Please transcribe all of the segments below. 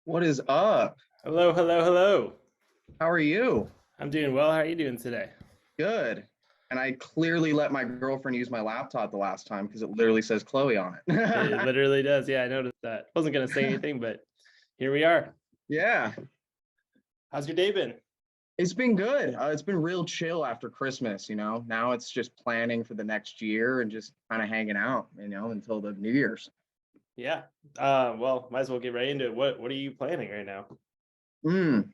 What is up? Hello, hello, hello. How are you? I'm doing well. How are you doing today? Good. And I clearly let my girlfriend use my laptop the last time because it literally says Chloe on It it. literally does. Yeah, I noticed that. Wasn't gonna say anything, but here we are. Yeah, How's your day been? it's been good. It's been real chill after Christmas, you know. Now it's just planning for the next year and just kind of hanging out, until the New Year's. Yeah. Well, might as well get right into it. What are you planning right now? Mm,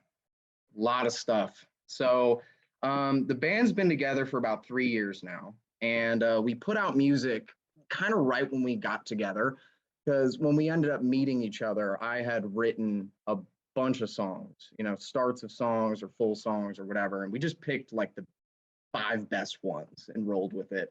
lot of stuff. The band's been together for about 3 years now, and we put out music kind of right when we got together, because when we ended up meeting each other, I had written a bunch of songs, starts of songs or full songs or whatever, and we just picked like the five best ones and rolled with it.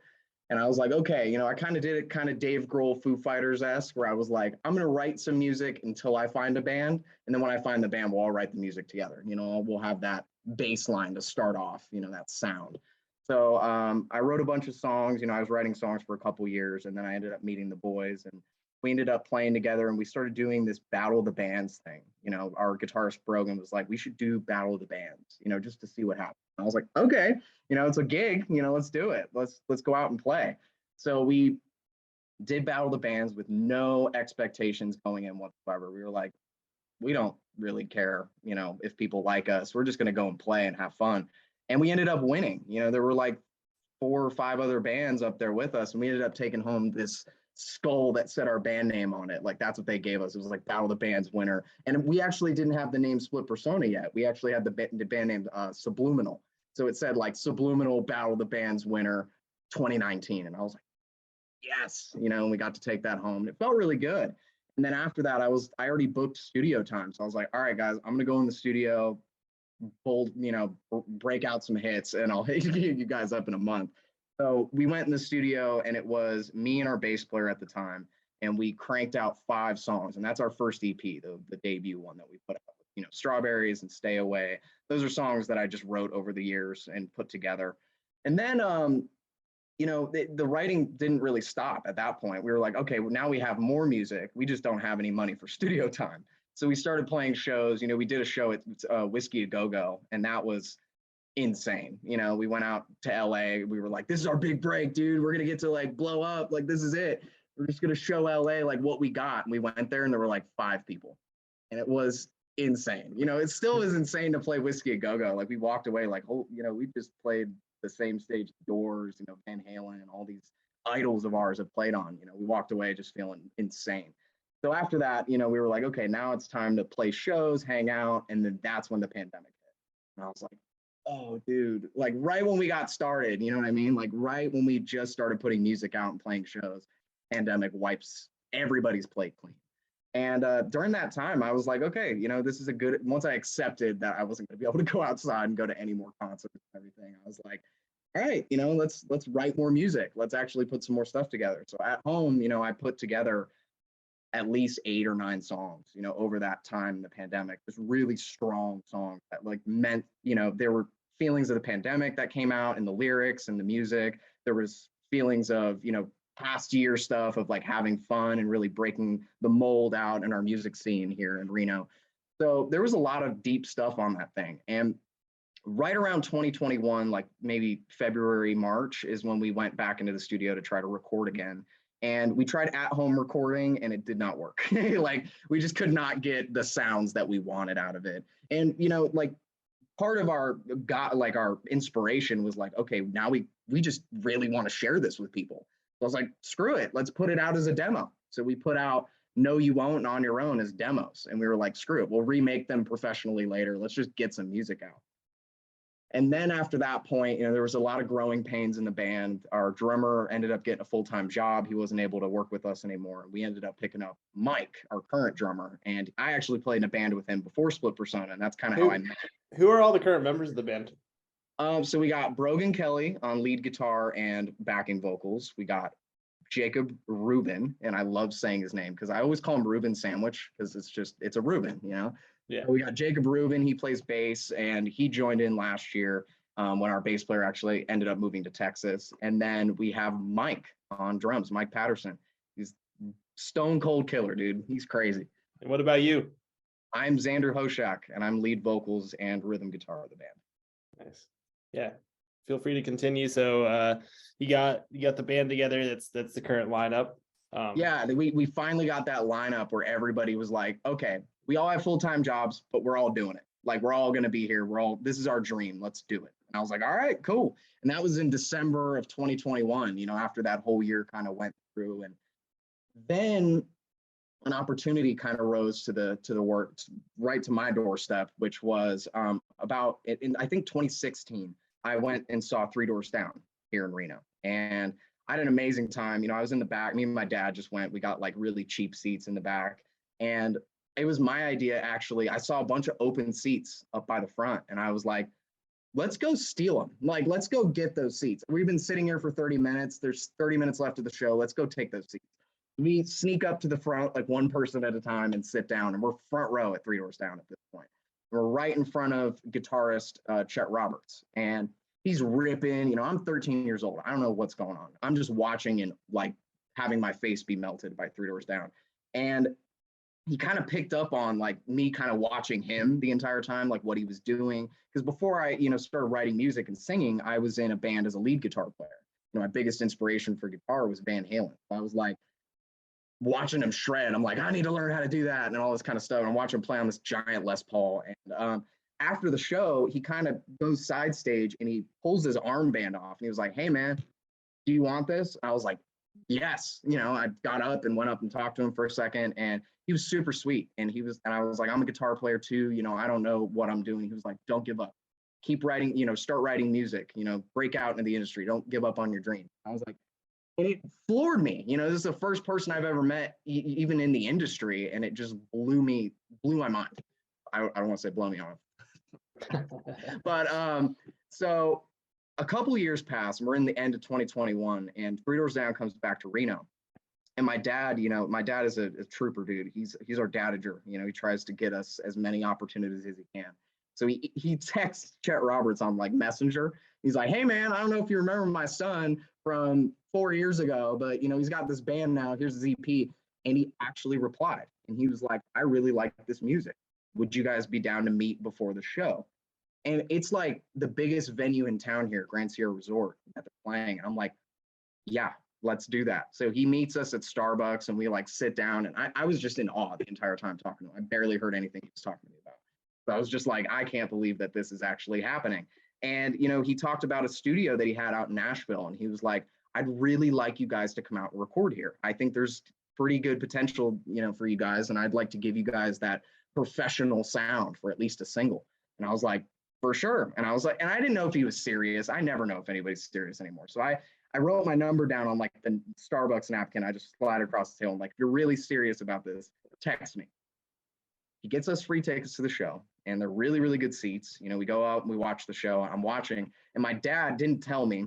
And I was like, okay, I kind of did it kind of Dave Grohl Foo Fighters esque, where I was like, I'm gonna write some music until I find a band, and then when I find the band, we'll all write the music together. We'll have that bass line to start off, that sound. So I wrote a bunch of songs. I was writing songs for a couple years, and then I ended up meeting the boys, and we ended up playing together, and we started doing this Battle of the Bands thing. Our guitarist Brogan was like, we should do Battle of the Bands, just to see what happens. And I was like, okay, it's a gig, let's do it. Let's go out and play. So we did Battle of the Bands with no expectations going in whatsoever. We were like, we don't really care, if people like us. We're just going to go and play and have fun. And we ended up winning. There were like four or five other bands up there with us, and we ended up taking home this skull that said our band name on it. Like, that's what they gave us. It was like Battle of the Bands winner. And we actually didn't have the name Split Persona yet. We actually had the band name Subliminal. So it said like Subliminal Battle of the Bands winner 2019. And I was like, yes, and we got to take that home. It felt really good. And then after that, I already booked studio time. So I was like, all right, guys, I'm gonna go in the studio, break out some hits, and I'll hit you guys up in a month. So we went in the studio, and it was me and our bass player at the time, and we cranked out 5 songs, and that's our first EP, the debut one that we put out. Strawberries and Stay Away. Those are songs that I just wrote over the years and put together. And then the writing didn't really stop at that point. We were like, okay, well, now we have more music. We just don't have any money for studio time. So we started playing shows. We did a show at Whiskey A Go Go, and that was insane. We went out to LA. We were like, this is our big break, dude. We're going to get to like blow up. Like, this is it. We're just going to show LA like what we got. And we went there, and there were like 5 people. And it was insane. It still is insane to play Whiskey A Go Go. Like, we walked away like, oh, we just played the same stage Doors, Van Halen, and all these idols of ours have played on. We walked away just feeling insane. So after that, we were like, okay, now it's time to play shows, hang out, and then that's when the pandemic hit. And I was like, oh, dude, like right when we got started, you know what I mean? Like right when we just started putting music out and playing shows, pandemic wipes everybody's plate clean. And during that time, I was like, okay, this is a good. Once I accepted that I wasn't going to be able to go outside and go to any more concerts and everything, I was like, all right, let's write more music. Let's actually put some more stuff together. So at home, I put together at least 8 or 9 songs, over that time in the pandemic. Just really strong songs that like meant, there were feelings of the pandemic that came out in the lyrics and the music. There was feelings of, past year stuff of like having fun and really breaking the mold out in our music scene here in Reno. So there was a lot of deep stuff on that thing. And right around 2021, like maybe February, March, is when we went back into the studio to try to record again. And we tried at home recording and it did not work. Like we just could not get the sounds that we wanted out of it. And, like part of our our inspiration was like, okay, now we just really want to share this with people. So I was like, screw it, let's put it out as a demo. So we put out No You Won't and On Your Own as demos. And we were like, screw it, we'll remake them professionally later. Let's just get some music out. And then after that point, there was a lot of growing pains in the band. Our drummer ended up getting a full-time job. He wasn't able to work with us anymore. We ended up picking up Mike, our current drummer. And I actually played in a band with him before Split Persona. And that's kind of how I met him. Who are all the current members of the band? So we got Brogan Kelly on lead guitar and backing vocals. We got Jacob Rubin, and I love saying his name because I always call him Reuben Sandwich because it's a Reuben, Yeah. So we got Jacob Rubin. He plays bass, and he joined in last year when our bass player actually ended up moving to Texas. And then we have Mike on drums, Mike Patterson. He's stone cold killer, dude. He's crazy. And what about you? I'm Zander Hoschak, and I'm lead vocals and rhythm guitar of the band. Nice. Yeah. Feel free to continue. So you got the band together. That's the current lineup. Yeah, we finally got that lineup where everybody was like, okay, we all have full-time jobs, but we're all doing it. Like, we're all going to be here. This is our dream. Let's do it. And I was like, all right, cool. And that was in December of 2021, after that whole year kind of went through. And then an opportunity kind of rose to the work right to my doorstep, which was about in I think 2016. I went and saw Three Doors Down here in Reno, and I had an amazing time. I was in the back. Me and my dad just went. We got like really cheap seats in the back, and it was my idea actually. I saw a bunch of open seats up by the front, and I was like, let's go steal them. Like, let's go get those seats. We've been sitting here for 30 minutes. There's 30 minutes left of the show. Let's go take those seats. We sneak up to the front, like one person at a time, and sit down. And we're front row at Three Doors Down at this point. We're right in front of guitarist Chet Roberts. And he's ripping. I'm 13 years old. I don't know what's going on. I'm just watching and like having my face be melted by Three Doors Down. And he kind of picked up on like me kind of watching him the entire time, like what he was doing. Because before I, started writing music and singing, I was in a band as a lead guitar player. My biggest inspiration for guitar was Van Halen. I was like, watching him shred, I'm like, I need to learn how to do that and all this kind of stuff. And I'm watching him play on this giant Les Paul. And after the show, he kind of goes side stage and he pulls his armband off. And he was like, hey, man, do you want this? And I was like, yes. I got up and went up and talked to him for a second. And he was super sweet. And I was like, I'm a guitar player too. I don't know what I'm doing. He was like, don't give up. Keep writing, start writing music, break out into the industry. Don't give up on your dream. I was like, and it floored me. This is the first person I've ever met, even in the industry, and it just blew my mind. I don't want to say blow me off. But so a couple of years pass, and we're in the end of 2021, and Three Doors Down comes back to Reno. And my dad, my dad is a trooper dude. He's our dadager. He tries to get us as many opportunities as he can. So he texts Chet Roberts on like Messenger. He's like, hey man, I don't know if you remember my son from 4 years ago, but he's got this band now. Here's his EP. And he actually replied. And he was like, I really like this music. Would you guys be down to meet before the show? And it's like the biggest venue in town here, Grand Sierra Resort, that they're playing. And I'm like, yeah, let's do that. So he meets us at Starbucks and we like sit down. And I was just in awe the entire time talking to him. I barely heard anything he was talking to me about. So I was just like, I can't believe that this is actually happening. And, he talked about a studio that he had out in Nashville. And he was like, I'd really like you guys to come out and record here. I think there's pretty good potential, for you guys. And I'd like to give you guys that professional sound for at least a single. And I was like, for sure. And I was like, and I didn't know if he was serious. I never know if anybody's serious anymore. So I wrote my number down on like the Starbucks napkin. I just slid across the table. I'm like, if you're really serious about this, text me. He gets us free tickets to the show, and they're really, really good seats. We go out and we watch the show. I'm watching, and my dad didn't tell me.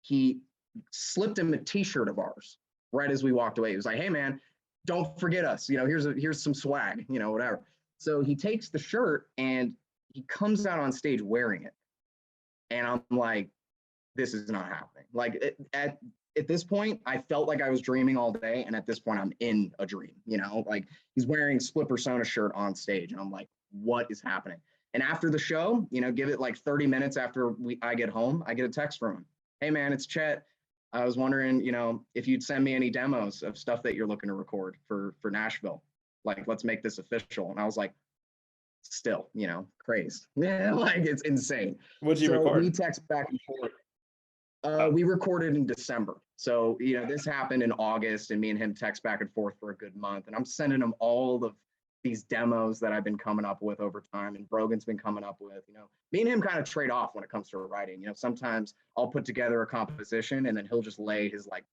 He slipped him a T-shirt of ours right as we walked away. He was like, hey man, don't forget us. Here's some swag, whatever. So he takes the shirt and he comes out on stage wearing it. And I'm like, this is not happening. Like at this point, I felt like I was dreaming all day. And at this point, I'm in a dream, like he's wearing Split Persona shirt on stage. And I'm like, what is happening? And after the show, give it like 30 minutes after I get home, I get a text from him. Hey man, it's Chet. I was wondering, if you'd send me any demos of stuff that you're looking to record for Nashville. Like, let's make this official. And I was like, still, crazed. Yeah, like it's insane. What'd you record? We text back and forth. We recorded in December. So, this happened in August, and me and him text back and forth for a good month. And I'm sending him all of these demos that I've been coming up with over time, and Brogan's been coming up with. Me and him kind of trade off when it comes to writing. Sometimes I'll put together a composition and then he'll just lay his like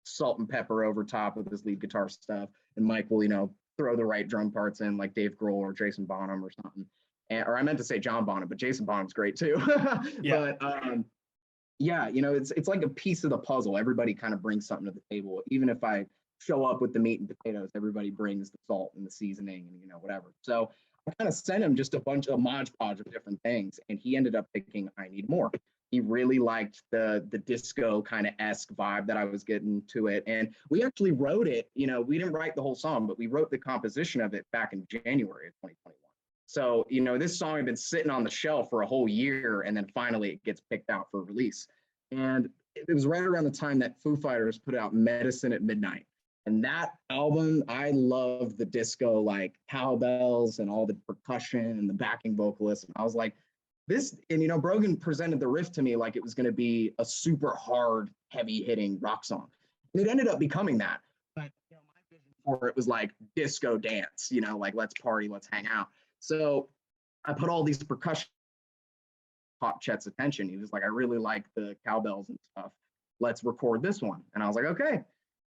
salt and pepper over top of his lead guitar stuff, and Mike will throw the right drum parts in, like Dave Grohl or Jason Bonham or something. Or I meant to say John Bonham, but Jason Bonham's great too. Yeah. But yeah, it's like a piece of the puzzle. Everybody kind of brings something to the table. Even if I show up with the meat and potatoes, everybody brings the salt and the seasoning and whatever. So I kind of sent him just a bunch of modge podge of different things, and he ended up picking I Need More. He really liked the disco kind of esque vibe that I was getting to it. And we actually wrote it, we didn't write the whole song, but we wrote the composition of it back in January of 2021. So, this song had been sitting on the shelf for a whole year, and then finally it gets picked out for release. And it was right around the time that Foo Fighters put out Medicine at Midnight. And that album, I love the disco, like cowbells and all the percussion and the backing vocalists. And I was like, this, and Brogan presented the riff to me like it was going to be a super hard, heavy hitting rock song. And it ended up becoming that. But my vision for it was like disco dance, like let's party, let's hang out. So I put all these percussion, caught Chet's attention. He was like, I really like the cowbells and stuff. Let's record this one. And I was like, okay.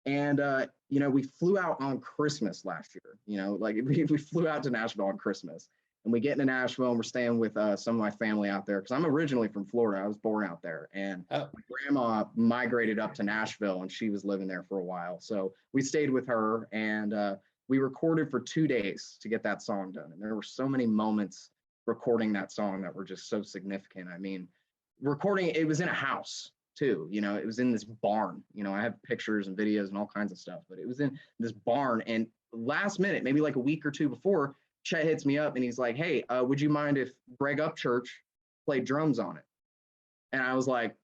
And, we flew out on Christmas last year, like we flew out to Nashville on Christmas, and we get into Nashville and we're staying with some of my family out there. Cause I'm originally from Florida. I was born out there, and my grandma migrated up to Nashville and she was living there for a while. So we stayed with her, and we recorded for 2 days to get that song done. And there were so many moments recording that song that were just so significant. I mean, recording, it was in a house too, it was in this barn. I have pictures and videos and all kinds of stuff, but it was in this barn. And last minute, maybe like a week or two before, Chet hits me up and he's like, hey, would you mind if Greg Upchurch played drums on it? And I was like,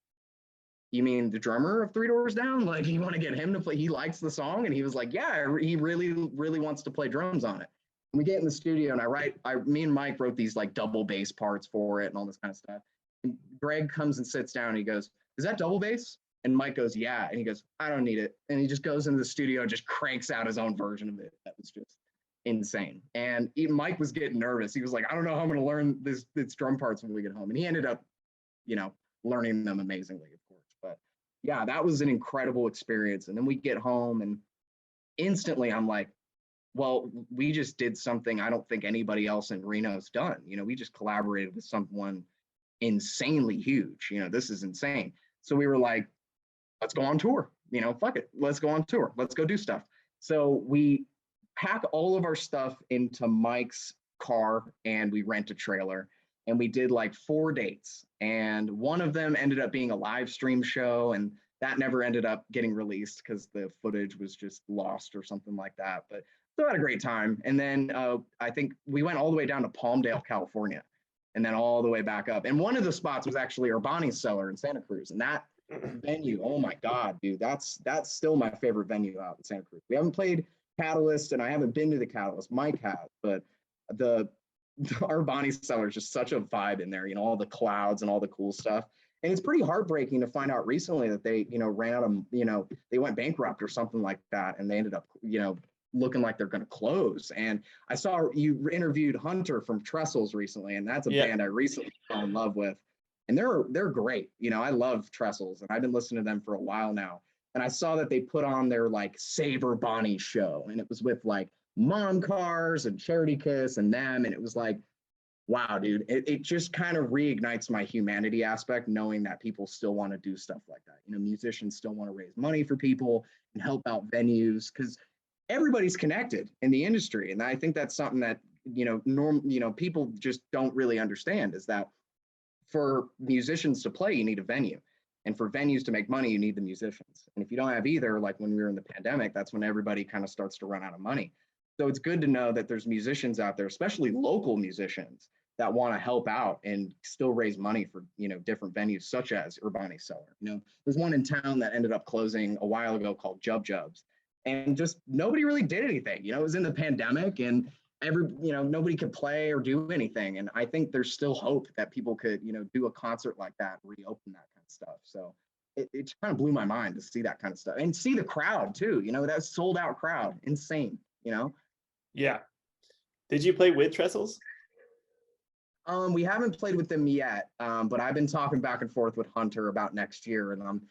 you mean the drummer of Three Doors Down? Like, you want to get him to play? He likes the song. And he was like, yeah, he really, really wants to play drums on it. And we get in the studio and me and Mike wrote these like double bass parts for it and all this kind of stuff. And Greg comes and sits down and he goes, is that double bass? And Mike goes, yeah. And he goes, I don't need it. And he just goes into the studio and just cranks out his own version of it. That was just insane. And even Mike was getting nervous. He was like, I don't know how I'm going to learn this drum parts when we get home. And he ended up, learning them amazingly, of course. But yeah, that was an incredible experience. And then we get home and instantly I'm like, well, we just did something I don't think anybody else in Reno's done. We just collaborated with someone insanely huge. This is insane. So we were like, let's go on tour. Fuck it. Let's go on tour. Let's go do stuff. So we pack all of our stuff into Mike's car and we rent a trailer, and we did like 4 dates. And one of them ended up being a live stream show, and that never ended up getting released because the footage was just lost or something like that. But still had a great time. And then I think we went all the way down to Palmdale, California, and then all the way back up. And one of the spots was actually Urbani's Cellar in Santa Cruz. And that venue, oh my God, dude, that's still my favorite venue out in Santa Cruz. We haven't played Catalyst, and I haven't been to the Catalyst. Mike has, but the Urbani's Cellar is just such a vibe in there, all the clouds and all the cool stuff. And it's pretty heartbreaking to find out recently that they, ran out of, they went bankrupt or something like that. And they ended up, looking like they're going to close. And I saw you interviewed Hunter from Trestles recently, and that's a band I recently fell in love with. And they're great. I love Trestles, and I've been listening to them for a while now. And I saw that they put on their like Saber Bonnie show, and it was with like Mom Cars and Charity Kiss and them. And it was like, wow, dude, it just kind of reignites my humanity aspect, knowing that people still want to do stuff like that. Musicians still want to raise money for people and help out venues, because everybody's connected in the industry. And I think that's something that, people just don't really understand, is that for musicians to play, you need a venue. And for venues to make money, you need the musicians. And if you don't have either, like when we were in the pandemic, that's when everybody kind of starts to run out of money. So it's good to know that there's musicians out there, especially local musicians, that want to help out and still raise money for, different venues such as Urbani's Cellar. There's one in town that ended up closing a while ago called Jub Jubs. And just nobody really did anything. It was in the pandemic, and nobody could play or do anything. And I think there's still hope that people could, do a concert like that, reopen that kind of stuff. So it kind of blew my mind to see that kind of stuff and see the crowd too. That sold out crowd, insane. Yeah. Did you play with Trestles? We haven't played with them yet, but I've been talking back and forth with Hunter about next year, and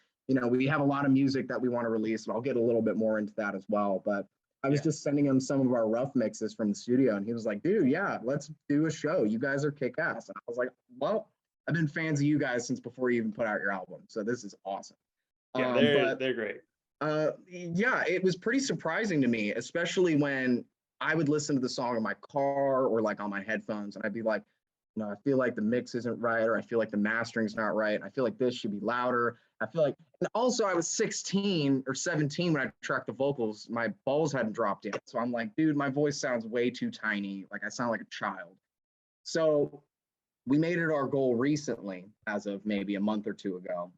we have a lot of music that we want to release, and I'll get a little bit more into that as well. But I was just sending him some of our rough mixes from the studio, and he was like, dude, yeah, let's do a show. You guys are kick-ass. And I was like, well, I've been fans of you guys since before you even put out your album, so this is awesome. Yeah, they're great. Yeah, it was pretty surprising to me, especially when I would listen to the song in my car or like on my headphones, and I'd be like, I feel like the mix isn't right, or I feel like the mastering's not right. I feel like this should be louder. I feel like, and also I was 16 or 17 when I tracked the vocals. My balls hadn't dropped yet. So I'm like, dude, my voice sounds way too tiny. Like I sound like a child. So we made it our goal recently, as of maybe a month or two ago,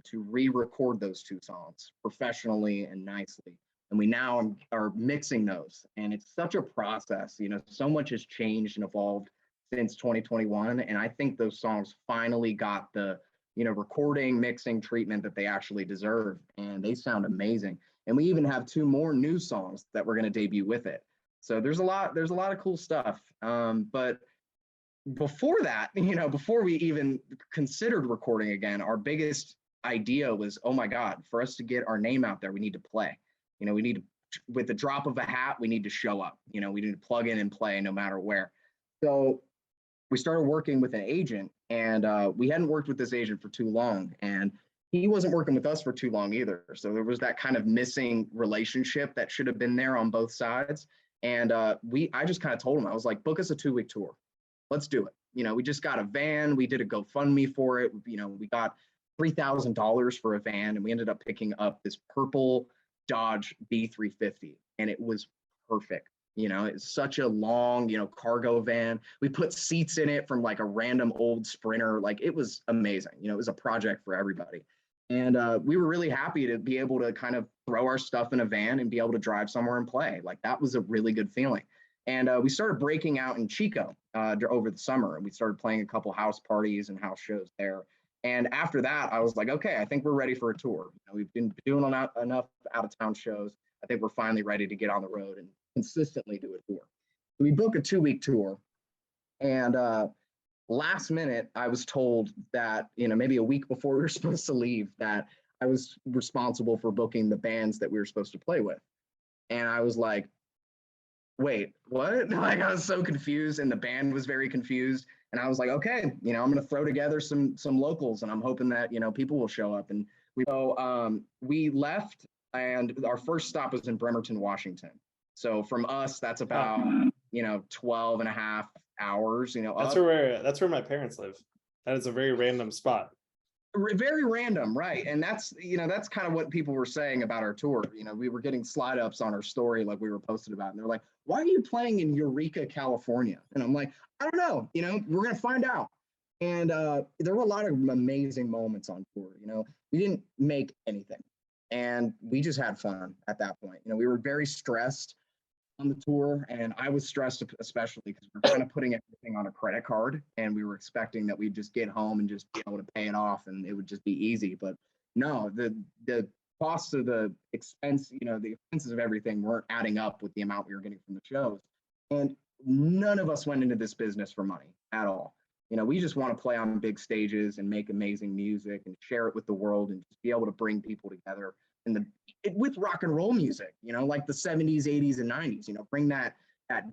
to re-record those two songs professionally and nicely. And we now are mixing those. And it's such a process. So much has changed and evolved since 2021. And I think those songs finally got the, recording, mixing treatment that they actually deserve. And they sound amazing. And we even have two more new songs that we're going to debut with it. So there's a lot of cool stuff. But before that, before we even considered recording again, our biggest idea was, oh my God, for us to get our name out there, we need to play. We need to, with the drop of a hat, we need to show up. We need to plug in and play no matter where. So we started working with an agent, and we hadn't worked with this agent for too long, and he wasn't working with us for too long either. So there was that kind of missing relationship that should have been there on both sides. And I just kind of told him, I was like, book us a 2-week tour. Let's do it. We just got a van. We did a GoFundMe for it. We got $3,000 for a van, and we ended up picking up this purple Dodge B350, and it was perfect. It's such a long, cargo van. We put seats in it from like a random old Sprinter. Like it was amazing. It was a project for everybody. And we were really happy to be able to kind of throw our stuff in a van and be able to drive somewhere and play. Like that was a really good feeling. And we started breaking out in Chico over the summer, and we started playing a couple house parties and house shows there. And after that, I was like, okay, I think we're ready for a tour. We've been doing enough out-of-town shows. I think we're finally ready to get on the road and consistently do a tour. So we booked a 2-week tour, and last minute, I was told that, maybe a week before we were supposed to leave, that I was responsible for booking the bands that we were supposed to play with. And I was like, wait, what? Like I was so confused, and the band was very confused. And I was like, okay, I'm going to throw together some locals, and I'm hoping that, people will show up. And we left, and our first stop was in Bremerton, Washington. So from us, that's about, 12 and a half hours, That's where my parents live. That is a very random spot. Very random, right? And that's kind of what people were saying about our tour. We were getting slide ups on our story, like we were posted about, and they're like, why are you playing in Eureka, California? And I'm like, I don't know, we're gonna find out. And there were a lot of amazing moments on tour. We didn't make anything, and we just had fun at that point. We were very stressed on the tour, and I was stressed especially because we were kind of putting everything on a credit card, and we were expecting that we'd just get home and just be able to pay it off and it would just be easy. But no, the costs of the expense, the expenses of everything weren't adding up with the amount we were getting from the shows. And none of us went into this business for money at all. We just want to play on big stages and make amazing music and share it with the world and just be able to bring people together with rock and roll music, like the 70s, 80s, and 90s, bring that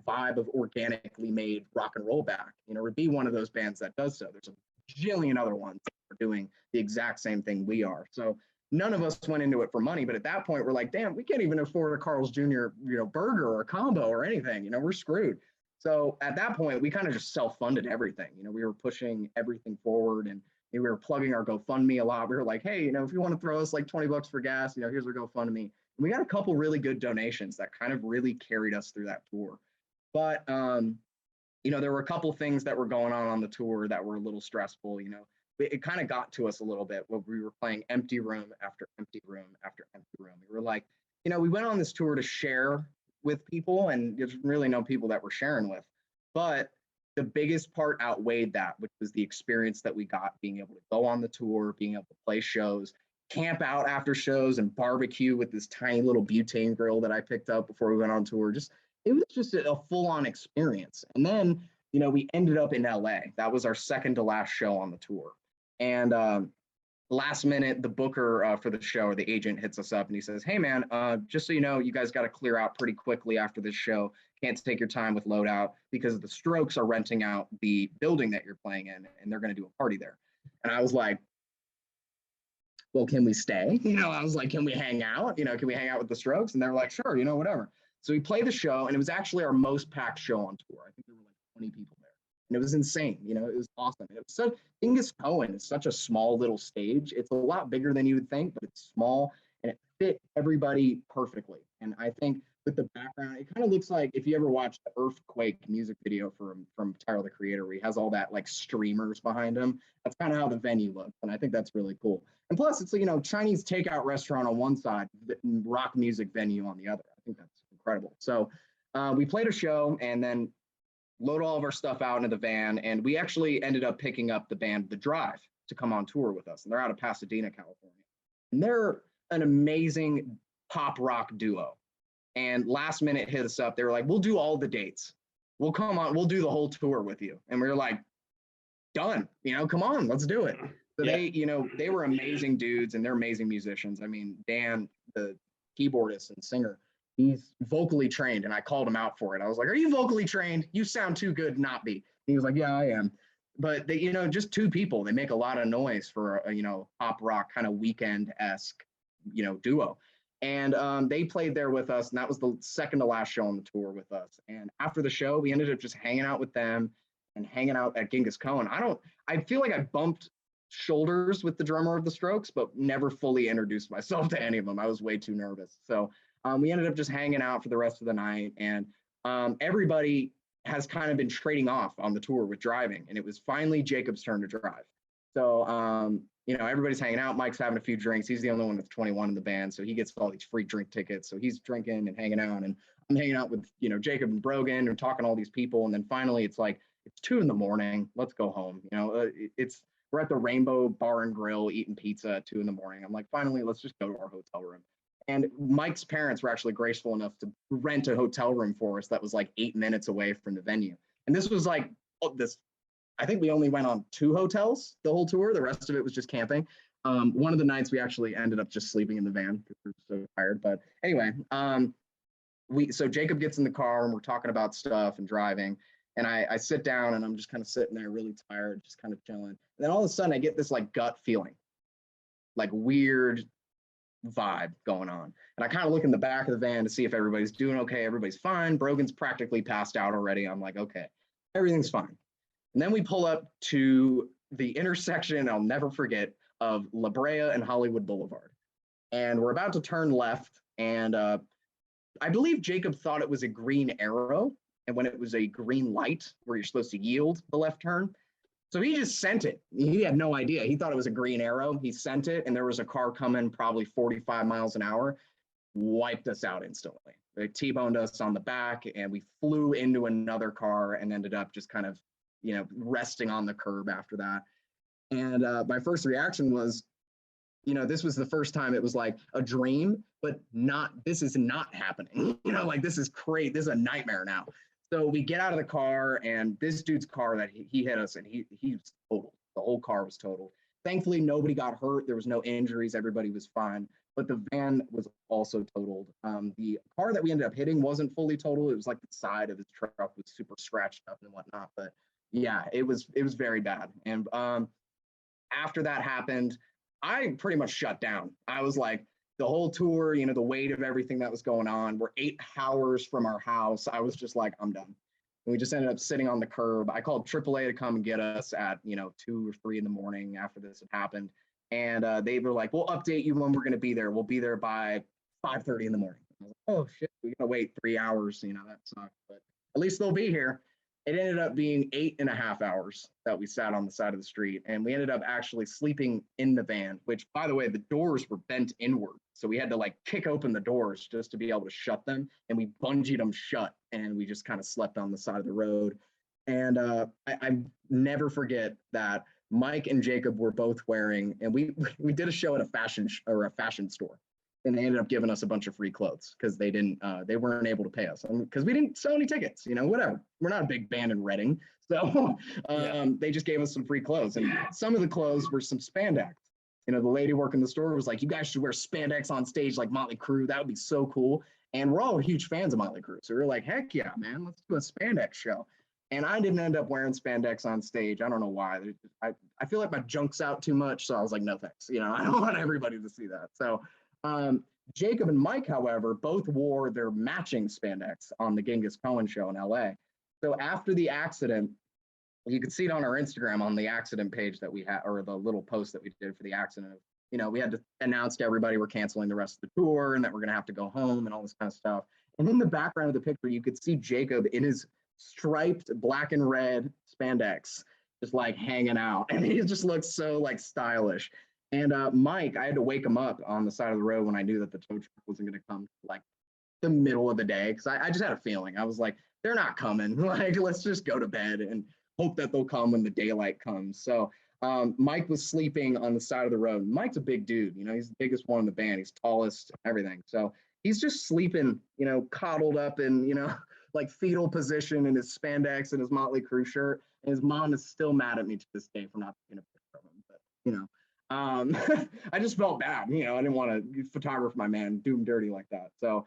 vibe of organically made rock and roll back. Or be one of those bands that does so. There's a jillion other ones that are doing the exact same thing we are. So none of us went into it for money, but at that point we're like, damn, we can't even afford a Carl's Jr. Burger or a combo or anything. We're screwed. So at that point we kind of just self-funded everything. We were pushing everything forward, and we were plugging our GoFundMe a lot. We were like, hey, if you want to throw us like $20 for gas, here's our GoFundMe. And we got a couple really good donations that kind of really carried us through that tour. But, there were a couple things that were going on the tour that were a little stressful. It kind of got to us a little bit when we were playing empty room after empty room after empty room. We were like, we went on this tour to share with people, and there's really no people that we're sharing with. But the biggest part outweighed that, which was the experience that we got being able to go on the tour, being able to play shows, camp out after shows, and barbecue with this tiny little butane grill that I picked up before we went on tour. It was just a full-on experience. And then, we ended up in LA. That was our second to last show on the tour. And last minute, the booker for the show, or the agent, hits us up and he says, hey man, just so you know, you guys got to clear out pretty quickly after this show. Can't take your time with loadout because the Strokes are renting out the building that you're playing in, and they're going to do a party there. And I was like, well, can we stay? I was like, can we hang out? Can we hang out with the Strokes? And they were like, sure, whatever. So we played the show, and it was actually our most packed show on tour. I think there were like 20 people there. And it was insane. It was awesome. And it was so Genghis Cohen is such a small little stage. It's a lot bigger than you would think, but it's small and it fit everybody perfectly. And I think with the background, it kind of looks like if you ever watched the Earthquake music video from Tyler the Creator, where he has all that like streamers behind him. That's kind of how the venue looks, and I think that's really cool. And plus, it's Chinese takeout restaurant on one side, rock music venue on the other. I think that's incredible. So we played a show and then load all of our stuff out into the van, and we actually ended up picking up the band The Drive to come on tour with us, and they're out of Pasadena, California. And they're an amazing pop rock duo. And last minute hit us up. They were like, we'll do all the dates. We'll come on. We'll do the whole tour with you. And we were like, done. Come on, let's do it. So they were amazing dudes and they're amazing musicians. I mean, Dan, the keyboardist and singer, he's vocally trained. And I called him out for it. I was like, are you vocally trained? You sound too good not be. And he was like, yeah, I am. But they, just two people, they make a lot of noise for a, pop rock kind of weekend-esque, duo. And they played there with us, and that was the second to last show on the tour with us. And after the show, we ended up just hanging out with them and hanging out at Genghis Cohen. I feel like I bumped shoulders with the drummer of the Strokes, but never fully introduced myself to any of them. I was way too nervous. So we ended up just hanging out for the rest of the night. And everybody has kind of been trading off on the tour with driving. And it was finally Jacob's turn to drive. So, everybody's hanging out. Mike's having a few drinks. He's the only one that's 21 in the band. So he gets all these free drink tickets. So he's drinking and hanging out. And I'm hanging out with, Jacob and Brogan and talking to all these people. And then finally it's like, it's 2 a.m. Let's go home. We're at the Rainbow Bar and Grill eating pizza at 2 a.m. I'm like, finally, let's just go to our hotel room. And Mike's parents were actually graceful enough to rent a hotel room for us that was like 8 minutes away from the venue. And this was like I think we only went on 2 hotels the whole tour. The rest of it was just camping. One of the nights we actually ended up just sleeping in the van because we were so tired. But anyway, so Jacob gets in the car and we're talking about stuff and driving. And I sit down and I'm just kind of sitting there really tired, just kind of chilling. And then all of a sudden I get this like gut feeling, like weird vibe going on. And I kind of look in the back of the van to see if everybody's doing okay. Everybody's fine. Brogan's practically passed out already. I'm like, okay, everything's fine. And then we pull up to the intersection, I'll never forget, of La Brea and Hollywood Boulevard. And we're about to turn left. And I believe Jacob thought it was a green arrow. And when it was a green light where you're supposed to yield the left turn. So he just sent it. He had no idea. He thought it was a green arrow. He sent it. And there was a car coming probably 45 miles an hour, wiped us out instantly. They T-boned us on the back and we flew into another car and ended up just kind of resting on the curb after that. And my first reaction was, this was the first time it was like a dream, but this is not happening. Like this is crazy. This is a nightmare now. So we get out of the car and this dude's car that he hit us and he was totaled. The whole car was totaled. Thankfully, nobody got hurt. There was no injuries. Everybody was fine. But the van was also totaled. The car that we ended up hitting wasn't fully totaled. It was like the side of his truck was super scratched up and whatnot. But yeah, it was very bad. And after that happened, I pretty much shut down. I was like, the whole tour, the weight of everything that was going on, we're 8 hours from our house. I was just like, I'm done. And we just ended up sitting on the curb. I called AAA to come and get us at, 2 or 3 in the morning after this had happened. And they were like, we'll update you when we're going to be there. We'll be there by 5:30 in the morning. I was like, oh shit, we got to wait 3 hours. That sucks, but at least they'll be here. It ended up being 8.5 hours that we sat on the side of the street. And we ended up actually sleeping in the van, which, by the way, the doors were bent inward. So we had to like kick open the doors just to be able to shut them. And we bungeed them shut. And we just kind of slept on the side of the road. And I never forget that Mike and Jacob were both wearing, and we did a show at a fashion store. And they ended up giving us a bunch of free clothes because they weren't able to pay us because we didn't sell any tickets, whatever. We're not a big band in Reading. So they just gave us some free clothes. And some of the clothes were some spandex. The lady working the store was like, you guys should wear spandex on stage like Motley Crue. That would be so cool. And we're all huge fans of Motley Crue. So we were like, heck yeah, man, let's do a spandex show. And I didn't end up wearing spandex on stage. I don't know why. I feel like my junk's out too much. So I was like, no thanks. I don't want everybody to see that. So Jacob and Mike, however, both wore their matching spandex on the Genghis Cohen show in LA. So after the accident, You can see it on our Instagram on the accident page that we had, or the little post that we did for the accident. You know, we had to announce to everybody we're canceling the rest of the tour and that we're going to have to go home and all this kind of stuff. And in the background of the picture, you could see Jacob in his striped black and red spandex, just like hanging out. And he just looks so like stylish. And Mike, I had to wake him up on the side of the road when I knew that the tow truck wasn't going to come like the middle of the day. Cause I just had a feeling. I was like, they're not coming. Like, let's just go to bed and hope that they'll come when the daylight comes. So Mike was sleeping on the side of the road. Mike's a big dude, you know, he's the biggest one in the band. He's tallest, everything. So he's just sleeping, you know, coddled up in, you know, like fetal position in his spandex and his Motley Crue shirt. And his mom is still mad at me to this day for not taking a picture of him. But, you know, I just felt bad. You know, I didn't want to photograph my man, do him dirty like that. So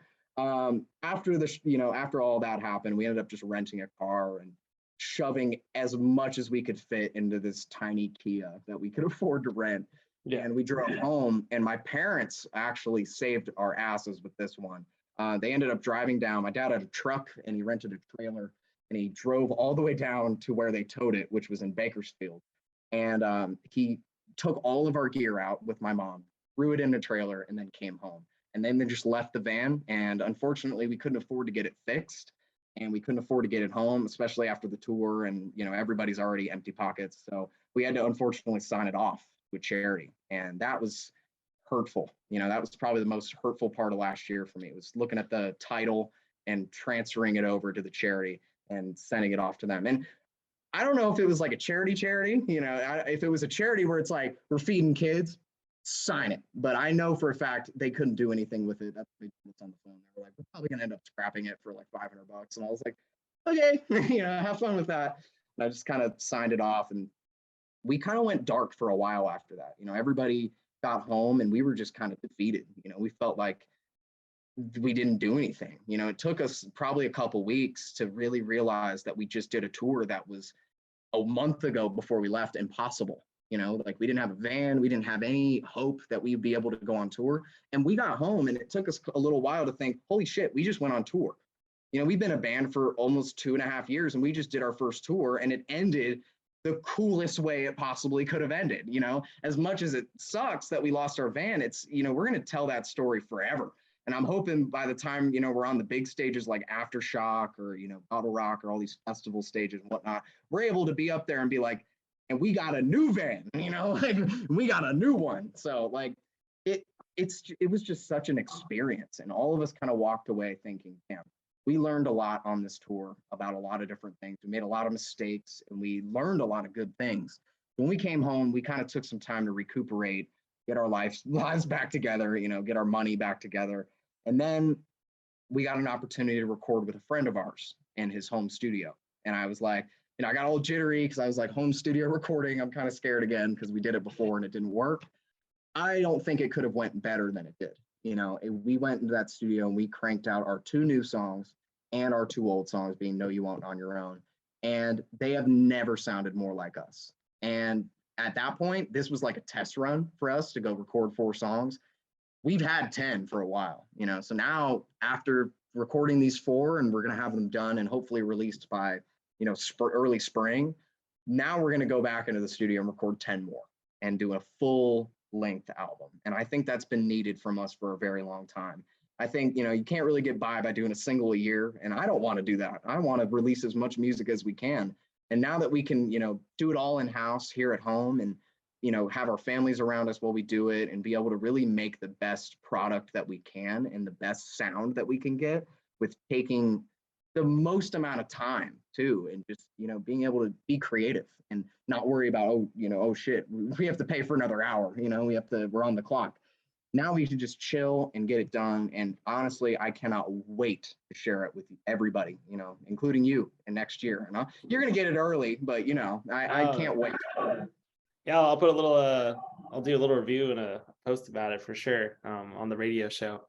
after the, you know, after all that happened, we ended up just renting a car and shoving as much as we could fit into this tiny Kia that we could afford to rent. Yeah. And we drove home, and my parents actually saved our asses with this one. They ended up driving down. My dad had a truck and he rented a trailer, and he drove all the way down to where they towed it, which was in Bakersfield. And he took all of our gear out with my mom, threw it in a trailer, and then came home. And then they just left the van. And unfortunately, we couldn't afford to get it fixed. And we couldn't afford to get it home, especially after the tour. And, you know, everybody's already empty pockets. So we had to unfortunately sign it off with charity. And that was hurtful. You know, that was probably the most hurtful part of last year for me. It was looking at the title and transferring it over to the charity and sending it off to them. And I don't know if it was like a charity, you know, if it was a charity where it's like, we're feeding kids, sign it. But I know for a fact they couldn't do anything with it. That's what's on the phone. They were like, we're probably gonna end up scrapping it for like $500. And I was like, okay, you know, have fun with that. And I just kind of signed it off, and we kind of went dark for a while after that. You know, everybody got home and we were just kind of defeated. You know, we felt like we didn't do anything. You know, it took us probably a couple weeks to really realize that we just did a tour that was a month ago before we left impossible. You know, like we didn't have a van, we didn't have any hope that we'd be able to go on tour. And we got home and it took us a little while to think, holy shit, we just went on tour. You know, we've been a band for almost 2.5 years and we just did our first tour, and it ended the coolest way it possibly could have ended. You know, as much as it sucks that we lost our van, it's, you know, we're going to tell that story forever. And I'm hoping by the time, you know, we're on the big stages like Aftershock or, you know, Bottle Rock or all these festival stages and whatnot, we're able to be up there and be like, and we got a new van, you know, like we got a new one. So like it was just such an experience, and all of us kind of walked away thinking, damn, we learned a lot on this tour about a lot of different things. We made a lot of mistakes and we learned a lot of good things. When we came home, we kind of took some time to recuperate, get our lives back together, you know, get our money back together. And then we got an opportunity to record with a friend of ours in his home studio. And I was like, you know, I got a little jittery because I was like, home studio recording, I'm kind of scared again because we did it before and it didn't work. I don't think it could have went better than it did. You know, we went into that studio and we cranked out our 2 new songs and our 2 old songs, being No You Won't on Your Own. And they have never sounded more like us. And at that point, this was like a test run for us to go record 4 songs. We've had 10 for a while, you know, so now after recording these 4, and we're going to have them done and hopefully released by, you know, early spring. Now we're going to go back into the studio and record 10 more and do a full length album. And I think that's been needed from us for a very long time. I think, you know, you can't really get by doing a single a year. And I don't want to do that. I want to release as much music as we can. And now that we can, you know, do it all in house here at home and, you know, have our families around us while we do it and be able to really make the best product that we can and the best sound that we can get with taking the most amount of time too, and just, you know, being able to be creative and not worry about, oh, you know, oh shit, we have to pay for another hour, you know, we're on the clock. Now we can just chill and get it done. And honestly, I cannot wait to share it with everybody, you know, including you, and next year. And you're going to get it early, but you know, I can't wait. Yeah, I'll put a little, I'll do a little review and a post about it for sure on the radio show.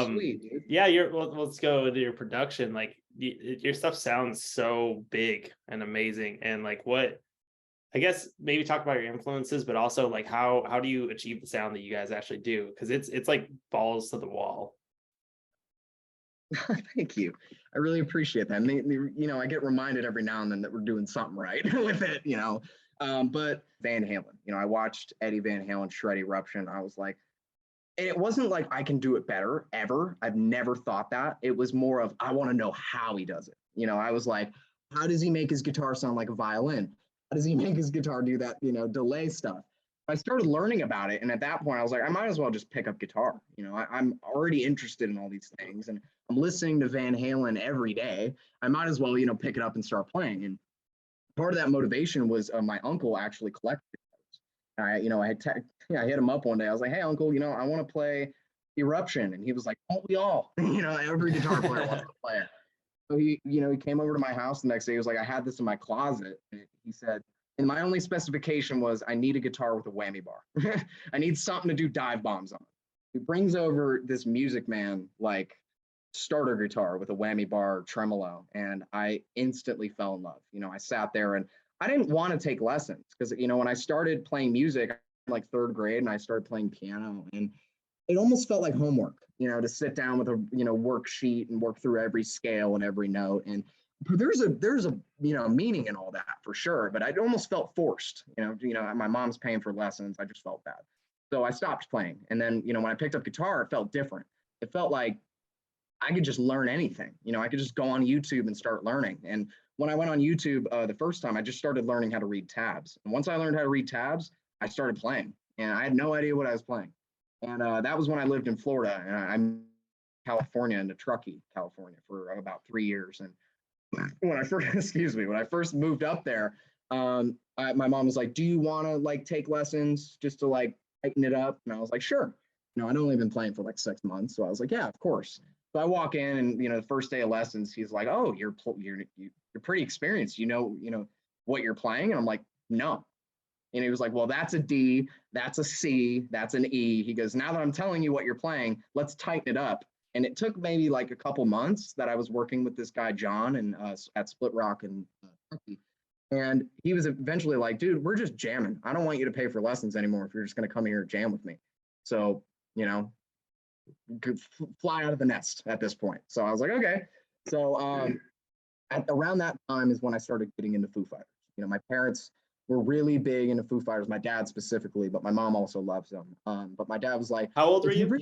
Sweet, dude. Yeah, let's go with your production. Like your stuff sounds so big and amazing. And like what, I guess maybe talk about your influences, but also like how do you achieve the sound that you guys actually do? Because it's like balls to the wall. Thank you. I really appreciate that. And I get reminded every now and then that we're doing something right with it. But Van Halen, I watched Eddie Van Halen shred Eruption. I was like, and it wasn't like I can do it better ever. I've never thought that. It was more of I want to know how he does it. I was like, how does he make his guitar sound like a violin? How does he make his guitar do that, delay stuff? I started learning about it, and at that point, I was like, I might as well just pick up guitar. I'm already interested in all these things, and I'm listening to Van Halen every day. I might as well, pick it up and start playing. And part of that motivation was my uncle actually collected guitars. I hit him up one day. I was like, hey, uncle, I want to play Eruption. And he was like, don't we all? Every guitar player wants to play it. So he came over to my house the next day. He was like, I had this in my closet. And he said, and my only specification was I need a guitar with a whammy bar. I need something to do dive bombs on. He brings over this Music Man, like starter guitar with a whammy bar tremolo. And I instantly fell in love. I sat there and I didn't want to take lessons because, when I started playing music, like third grade, and I started playing piano, and it almost felt like homework, to sit down with a, worksheet and work through every scale and every note. And there's a meaning in all that for sure, but I almost felt forced. My mom's paying for lessons. I just felt bad. So I stopped playing. And then, when I picked up guitar, it felt different. It felt like I could just learn anything. I could just go on YouTube and start learning. And when I went on YouTube the first time, I just started learning how to read tabs. And once I learned how to read tabs, I started playing. And I had no idea what I was playing. And that was when I lived in Florida. And I'm in California, into Truckee, California, for about 3 years. And when I first, when I first moved up there, my mom was like, do you want to like take lessons just to like tighten it up? And I was like, sure. I'd only been playing for like 6 months. So I was like, yeah, of course. So I walk in and, the first day of lessons, he's like, oh, you're pretty experienced. What you're playing? And I'm like, no. And he was like, well, that's a D, that's a C, that's an E. He goes, now that I'm telling you what you're playing, let's tighten it up. And it took maybe like a couple months that I was working with this guy, John, and at Split Rock and Turkey. And he was eventually like, dude, we're just jamming. I don't want you to pay for lessons anymore if you're just going to come here and jam with me. So, could fly out of the nest at this point. So I was like, okay. So around that time is when I started getting into Foo Fighters. My parents were really big into Foo Fighters, my dad specifically, but my mom also loves them. But my dad was like, how old were you?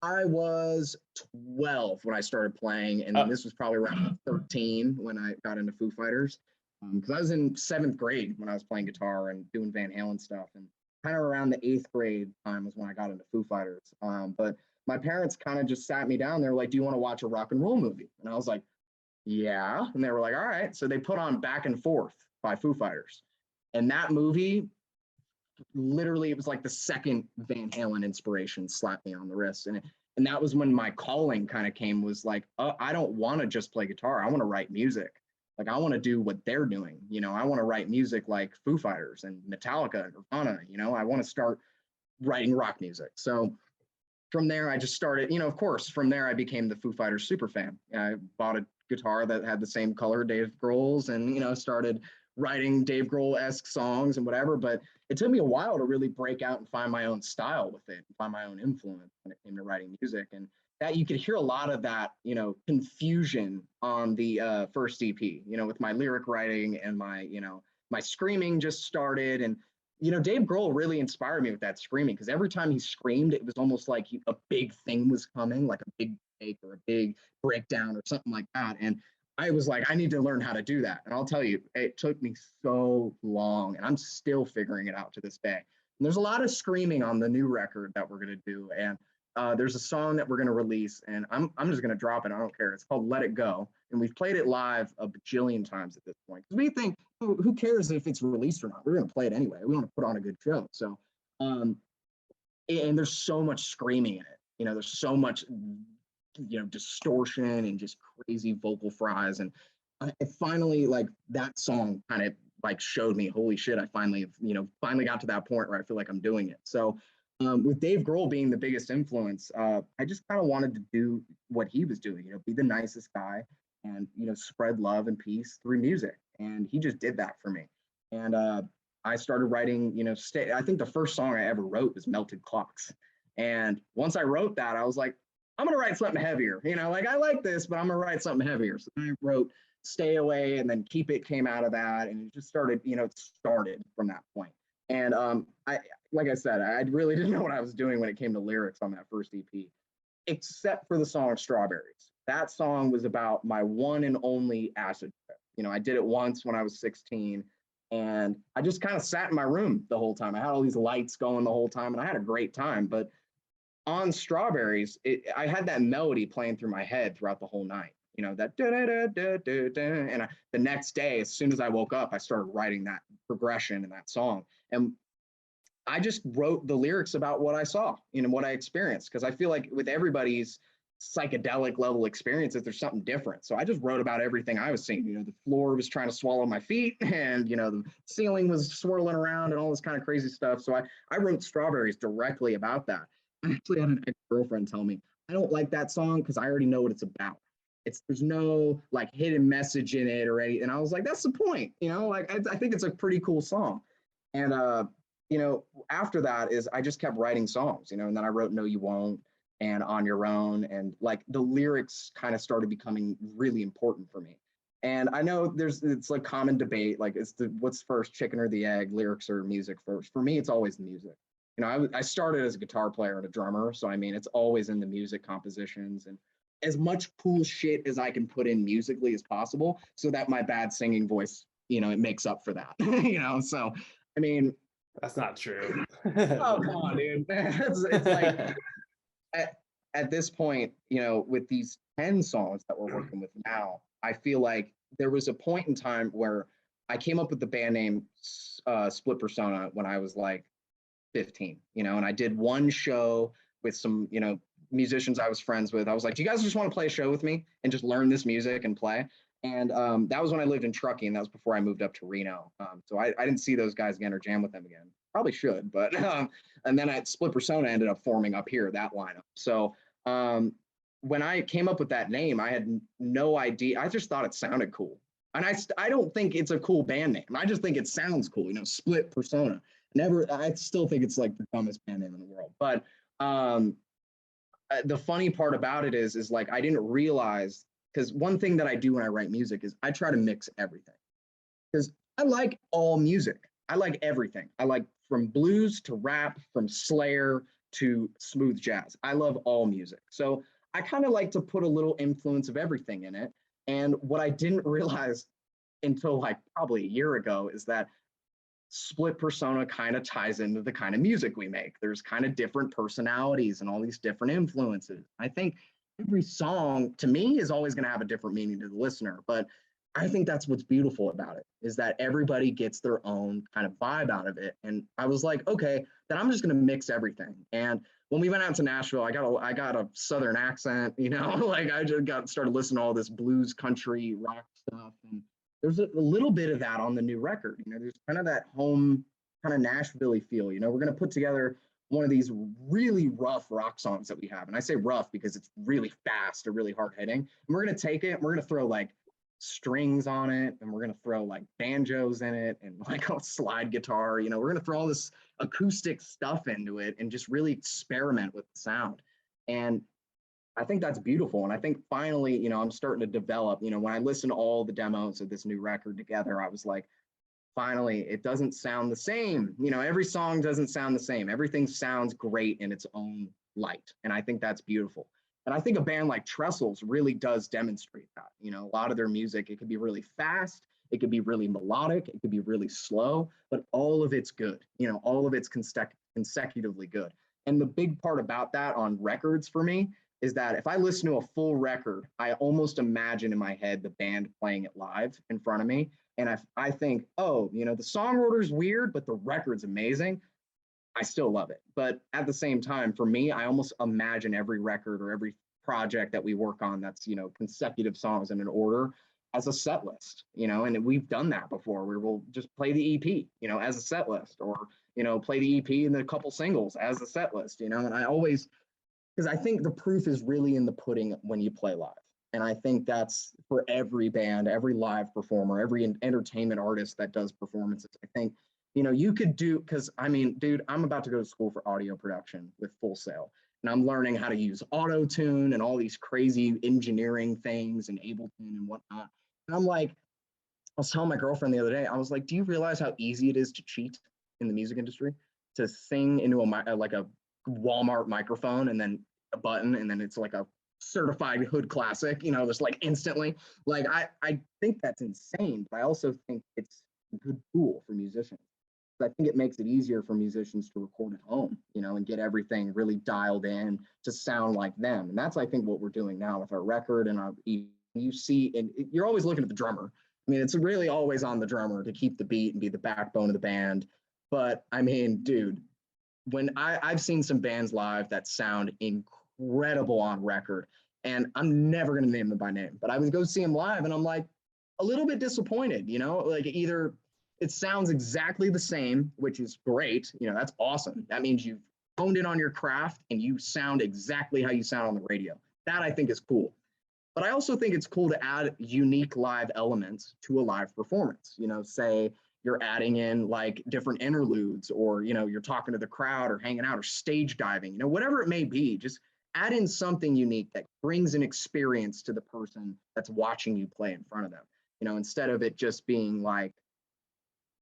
I was 12 when I started playing, and this was probably around 13 when I got into Foo Fighters. Because I was in 7th grade when I was playing guitar and doing Van Halen stuff. And kind of around the 8th grade time was when I got into Foo Fighters. But my parents kind of just sat me down. They were like, do you want to watch a rock and roll movie? And I was like, yeah. And they were like, all right. So they put on Back and Forth by Foo Fighters. And that movie, literally, it was like the second Van Halen inspiration slapped me on the wrist. And that was when my calling kind of came, was like, I don't want to just play guitar. I want to write music. Like, I want to do what they're doing. I want to write music like Foo Fighters and Metallica and Nirvana. I want to start writing rock music. So from there, I just started, of course, from there, I became the Foo Fighters super fan. I bought a guitar that had the same color Dave Grohl's and, started writing Dave Grohl-esque songs and whatever. But it took me a while to really break out and find my own style with it, find my own influence when it came to writing music. And that you could hear a lot of that, confusion on the first EP, with my lyric writing and my, my screaming just started. And, Dave Grohl really inspired me with that screaming, because every time he screamed, it was almost like a big thing was coming, like a big take or a big breakdown or something like that. And I was like, I need to learn how to do that. And I'll tell you, it took me so long, and I'm still figuring it out to this day. And there's a lot of screaming on the new record that we're going to do. And there's a song that we're going to release, and I'm just going to drop it. I don't care. It's called Let It Go. And we've played it live a bajillion times at this point, because we think, who cares if it's released or not? We're going to play it anyway. We want to put on a good show. So, and there's so much screaming in it. There's so much, distortion and just crazy vocal fries. And it finally, like, that song kind of like showed me, holy shit, I finally got to that point where I feel like I'm doing it. So with Dave Grohl being the biggest influence, I just kind of wanted to do what he was doing, be the nicest guy and, spread love and peace through music. And he just did that for me. And I started writing, I think the first song I ever wrote was Melted Clocks. And once I wrote that, I was like, I'm going to write something heavier. Like I like this, but I'm going to write something heavier. So I wrote Stay Away, and then Keep It came out of that. And it just started, it started from that point. And like I said, I really didn't know what I was doing when it came to lyrics on that first EP, except for the song Strawberries. That song was about my one and only acid trip. I did it once when I was 16, and I just kind of sat in my room the whole time. I had all these lights going the whole time, and I had a great time. But on Strawberries, I had that melody playing through my head throughout the whole night. That da da da da da da. And the next day, as soon as I woke up, I started writing that progression in that song. And I just wrote the lyrics about what I saw, what I experienced, because I feel like with everybody's psychedelic level experiences, there's something different. So I just wrote about everything I was seeing. The floor was trying to swallow my feet, and the ceiling was swirling around and all this kind of crazy stuff. So I wrote Strawberries directly about that. I actually had an ex-girlfriend tell me, I don't like that song because I already know what it's about. There's no like hidden message in it or anything. And I was like, that's the point, like I think it's a pretty cool song. And after that is I just kept writing songs, and then I wrote No You Won't and On Your Own, and like the lyrics kind of started becoming really important for me. And I know it's like common debate, like what's first, chicken or the egg, lyrics or music first. For me, it's always the music. I started as a guitar player and a drummer, so I mean, it's always in the music compositions and as much cool shit as I can put in musically as possible, so that my bad singing voice, it makes up for that. So I mean, that's not true. Oh, come on, dude. It's like at this point, with these 10 songs that we're working with now, I feel like there was a point in time where I came up with the band name Split Persona when I was like 15, and I did one show with some, musicians I was friends with. I was like, do you guys just want to play a show with me and just learn this music and play? And that was when I lived in Truckee, and that was before I moved up to Reno. So I didn't see those guys again or jam with them again. Probably should, but and then at Split Persona ended up forming up here, that lineup. So when I came up with that name, I had no idea. I just thought it sounded cool. And I don't think it's a cool band name. I just think it sounds cool, Split Persona. I still think it's like the dumbest band name in the world. But the funny part about it is like I didn't realize, because one thing that I do when I write music is I try to mix everything, because I like all music. I like everything. I like from blues to rap, from Slayer to smooth jazz. I love all music. So I kind of like to put a little influence of everything in it. And what I didn't realize until like probably a year ago is that Split Persona kind of ties into the kind of music we make. There's kind of different personalities and all these different influences. I think every song to me is always going to have a different meaning to the listener, but I think that's what's beautiful about it, is that everybody gets their own kind of vibe out of it. And I was like, okay, then I'm just going to mix everything. And when we went out to Nashville, I got a Southern accent, like I just started listening to all this blues, country, rock stuff. And there's a little bit of that on the new record. There's kind of that home kind of Nashville-y feel. We're going to put together one of these really rough rock songs that we have. And I say rough because it's really fast or really hard hitting. And we're going to take it and we're going to throw like strings on it, and we're going to throw like banjos in it and like a slide guitar. We're going to throw all this acoustic stuff into it and just really experiment with the sound. And I think that's beautiful. And I think finally, I'm starting to develop, when I listen to all the demos of this new record together, I was like, finally, it doesn't sound the same. Every song doesn't sound the same. Everything sounds great in its own light. And I think that's beautiful. And I think a band like Trestles really does demonstrate that. A lot of their music, it could be really fast, it could be really melodic, it could be really slow, but all of it's good. All of it's consecutively good. And the big part about that on records for me is that if I listen to a full record, I almost imagine in my head the band playing it live in front of me. And I think, oh, the song order's weird, but the record's amazing, I still love it. But at the same time, for me, I almost imagine every record or every project that we work on that's, consecutive songs in an order as a set list, and we've done that before, where we'll just play the EP, as a set list, or, play the EP and a couple singles as a set list, and I always, because I think the proof is really in the pudding when you play live. And I think that's for every band, every live performer, every entertainment artist that does performances. I think, you could do, because I mean, dude, I'm about to go to school for audio production with Full Sail. and I'm learning how to use auto tune and all these crazy engineering things and Ableton and whatnot. And I'm like, I was telling my girlfriend the other day, I was like, do you realize how easy it is to cheat in the music industry? To sing into like a Walmart microphone and then a button, and then it's like a certified hood classic, just like instantly. Like I think that's insane, but I also think it's a good tool for musicians. I think it makes it easier for musicians to record at home, and get everything really dialed in to sound like them. And that's, I think, what we're doing now with our record and our you see, and you're always looking at the drummer. I mean, it's really always on the drummer to keep the beat and be the backbone of the band. But I mean, dude, when I've seen some bands live that sound incredible on record, and I'm never going to name them by name, but I would go see them live and I'm like a little bit disappointed, like either it sounds exactly the same, which is great. That's awesome. That means you've honed in on your craft and you sound exactly how you sound on the radio. That I think is cool. But I also think it's cool to add unique live elements to a live performance. Say you're adding in like different interludes, or, you're talking to the crowd or hanging out or stage diving, whatever it may be, just add in something unique that brings an experience to the person that's watching you play in front of them, instead of it just being like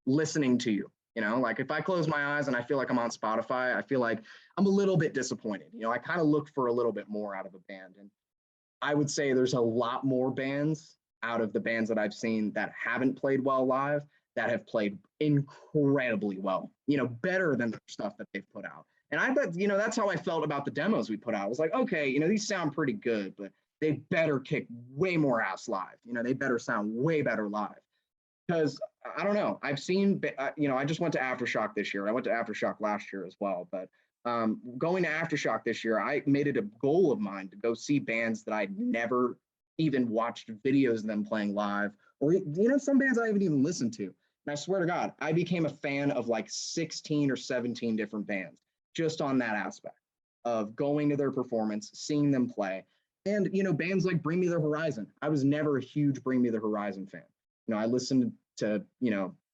listening to you. Like if I close my eyes and I feel like I'm on Spotify, I feel like I'm a little bit disappointed. I kind of look for a little bit more out of a band. And I would say there's a lot more bands out of the bands that I've seen that haven't played well live that have played incredibly well, better than the stuff that they've put out. And I thought, that's how I felt about the demos we put out. I was like, okay, these sound pretty good, but they better kick way more ass live. They better sound way better live. Because I don't know, I've seen, I just went to Aftershock this year. I went to Aftershock last year as well, but going to Aftershock this year, I made it a goal of mine to go see bands that I'd never even watched videos of them playing live, or, some bands I haven't even listened to. And I swear to God, I became a fan of like 16 or 17 different bands just on that aspect of going to their performance, seeing them play. And, bands like Bring Me the Horizon. I was never a huge Bring Me the Horizon fan. I listened to,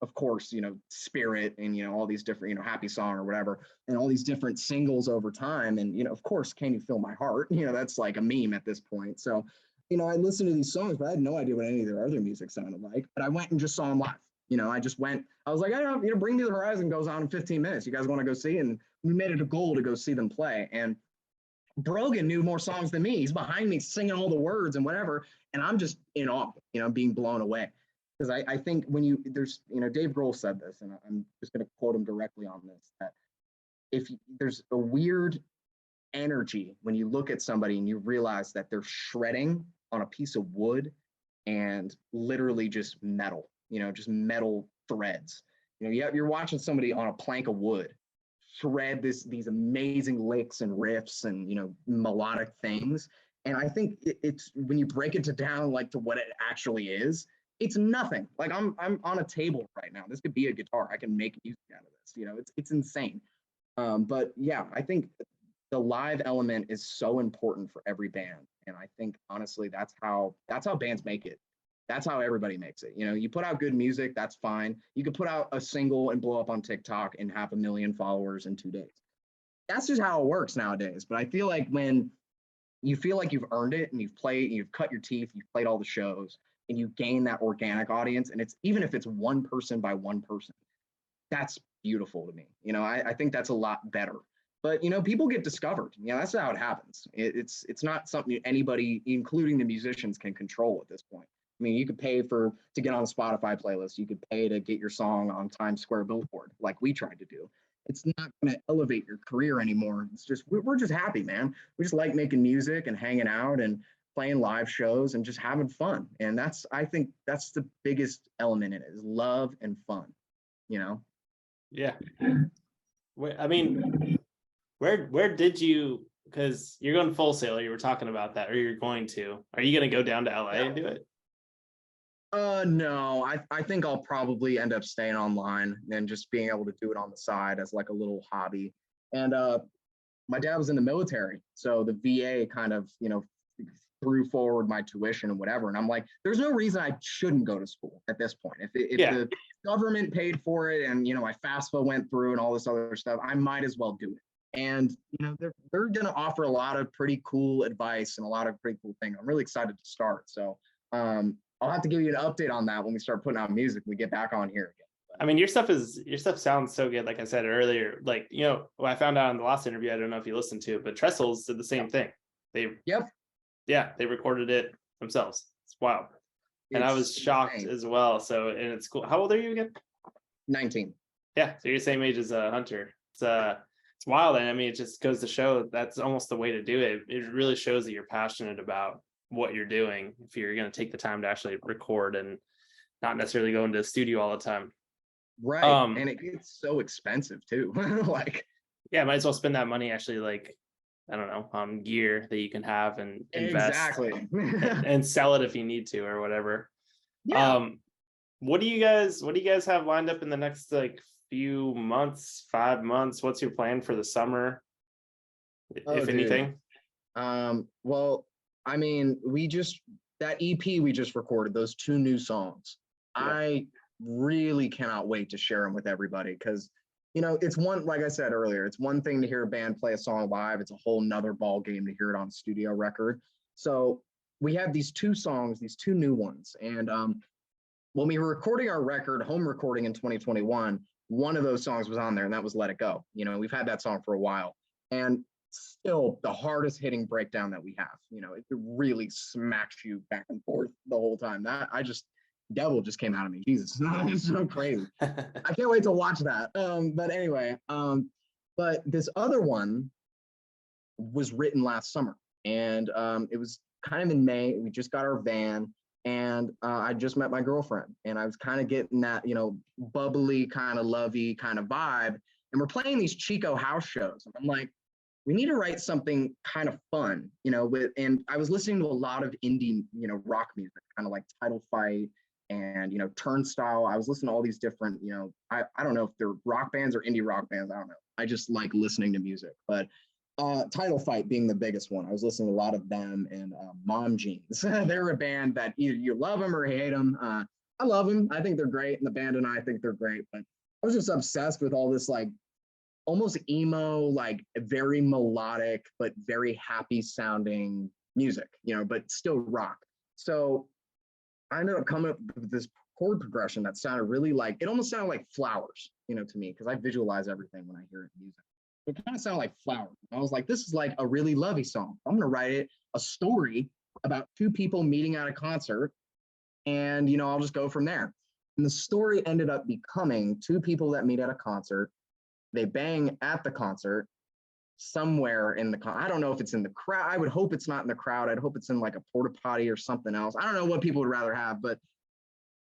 of course, Spirit and, all these different, Happy Song or whatever, and all these different singles over time. And, of course, Can You Feel My Heart? That's like a meme at this point. So, I listened to these songs, but I had no idea what any of their other music sounded like. But I went and just saw them live. I was like, Bring Me the Horizon goes on in 15 minutes. You guys want to go see? And we made it a goal to go see them play. And Brogan knew more songs than me. He's behind me singing all the words and whatever. And I'm just in awe, being blown away. Because I think when Dave Grohl said this, and I'm just going to quote him directly on this, that there's a weird energy when you look at somebody and you realize that they're shredding on a piece of wood and literally just metal, just metal threads. You're watching somebody on a plank of wood shred these amazing licks and riffs and, melodic things. And I think it's when you break it down like to what it actually is, it's nothing. Like I'm on a table right now. This could be a guitar. I can make music out of this. It's insane. But yeah, I think the live element is so important for every band. And I think honestly, that's how bands make it. That's how everybody makes it. You put out good music, that's fine. You could put out a single and blow up on TikTok and have 1 million followers in 2 days. That's just how it works nowadays. But I feel like when you feel like you've earned it and you've cut your teeth, you've played all the shows, and you gain that organic audience, and it's even if it's one person by one person, that's beautiful to me. I think that's a lot better. But people get discovered. That's how it happens. It's not something anybody, including the musicians, can control at this point. I mean, you could pay to get on the Spotify playlist. You could pay to get your song on Times Square billboard, like we tried to do. It's not going to elevate your career anymore. It's just we're just happy, man. We just like making music and hanging out and playing live shows and just having fun. And I think that's the biggest element in it, is love and fun, Yeah. I mean, where did you, because you're going Full Sail, you were talking about that, or you're going to, are you going to go down to LA and do it? No, I think I'll probably end up staying online and just being able to do it on the side as like a little hobby. And my dad was in the military, so the VA kind of, threw forward my tuition and whatever. And I'm like, there's no reason I shouldn't go to school at this point. If the government paid for it and, my FAFSA went through and all this other stuff, I might as well do it. And they're going to offer a lot of pretty cool advice and a lot of pretty cool things. I'm really excited to start. So I'll have to give you an update on that when we start putting out music. When we get back on here again. I mean, your stuff sounds so good. Like I said earlier, like, what I found out in the last interview, I don't know if you listened to it, but Trestles did the same thing. They recorded it themselves. It's wild. And I was shocked insane as well. So, and it's cool. How old are you again? 19. Yeah. So you're the same age as Hunter. It's wild. And I mean, it just goes to show that's almost the way to do it. It really shows that you're passionate about what you're doing if you're going to take the time to actually record and not necessarily go into the studio all the time. Right. And it gets so expensive too. Like, yeah, might as well spend that money actually, like, I don't know, on gear that you can have and invest exactly and sell it if you need to or whatever. Yeah. What do you guys have lined up in the next like few months, 5 months? What's your plan for the summer, if anything? Well, I mean, that EP we just recorded, those 2 new songs, yeah. I really cannot wait to share them with everybody because, it's like I said earlier, it's one thing to hear a band play a song live. It's a whole nother ball game to hear it on a studio record. So we have these 2 songs, these 2 new ones. And when we were recording our record, home recording in 2021, one of those songs was on there, and that was Let It Go. We've had that song for a while. And still the hardest hitting breakdown that we have. It really smacks you back and forth the whole time. Devil just came out of me. Jesus, it's so crazy. I can't wait to watch that. But anyway, but this other one was written last summer, and it was kind of in May. We just got our van, and I just met my girlfriend, and I was kind of getting that, bubbly, kind of lovey kind of vibe. And we're playing these Chico house shows. And I'm like, we need to write something kind of fun, and I was listening to a lot of indie, rock music, kind of like Title Fight and, Turnstile. I was listening to all these different, I don't know if they're rock bands or indie rock bands. I don't know. I just like listening to music, but Title Fight being the biggest one. I was listening to a lot of them, and Mom Jeans. They're a band that either you love them or hate them. I love them. I think they're great. And the band and I think they're great, but I was just obsessed with all this, like, almost emo, like very melodic, but very happy sounding music, but still rock. So I ended up coming up with this chord progression that sounded really like, it almost sounded like flowers, to me, because I visualize everything when I hear it in music. It kind of sounded like flowers. I was like, this is like a really lovey song. I'm going to write a story about 2 people meeting at a concert, and, I'll just go from there. And the story ended up becoming 2 people that meet at a concert. They bang at the concert somewhere in the I don't know if it's in the crowd. I would hope it's not in the crowd. I'd hope it's in like a porta potty or something else. I don't know what people would rather have, but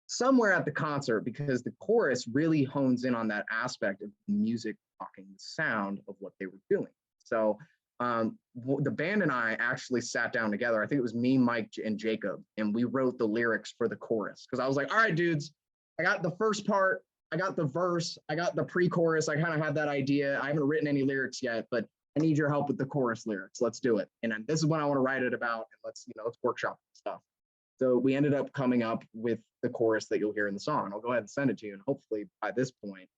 somewhere at the concert, because the chorus really hones in on that aspect of music talking the sound of what they were doing. So the band and I actually sat down together. I think it was me, Mike, and Jacob, and we wrote the lyrics for the chorus. Because I was like, all right, dudes, I got the first part, I got the verse, I got the pre-chorus. I kind of had that idea. I haven't written any lyrics yet, but I need your help with the chorus lyrics. Let's do it. And this is what I want to write it about. And let's workshop stuff. So we ended up coming up with the chorus that you'll hear in the song. I'll go ahead and send it to you. And hopefully by this point,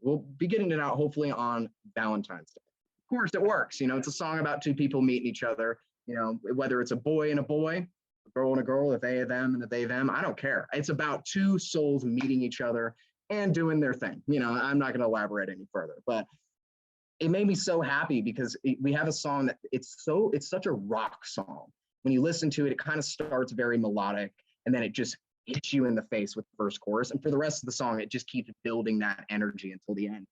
we'll be getting it out hopefully on Valentine's Day. Of course it works. It's a song about 2 people meeting each other, whether it's a boy and a boy, a girl and a girl, a they, a them, and a they, them. I don't care. It's about 2 souls meeting each other and doing their thing. I'm not going to elaborate any further, but it made me so happy because we have a song that it's such a rock song. When you listen to it, it kind of starts very melodic, and then it just hits you in the face with the first chorus. And for the rest of the song, it just keeps building that energy until the end.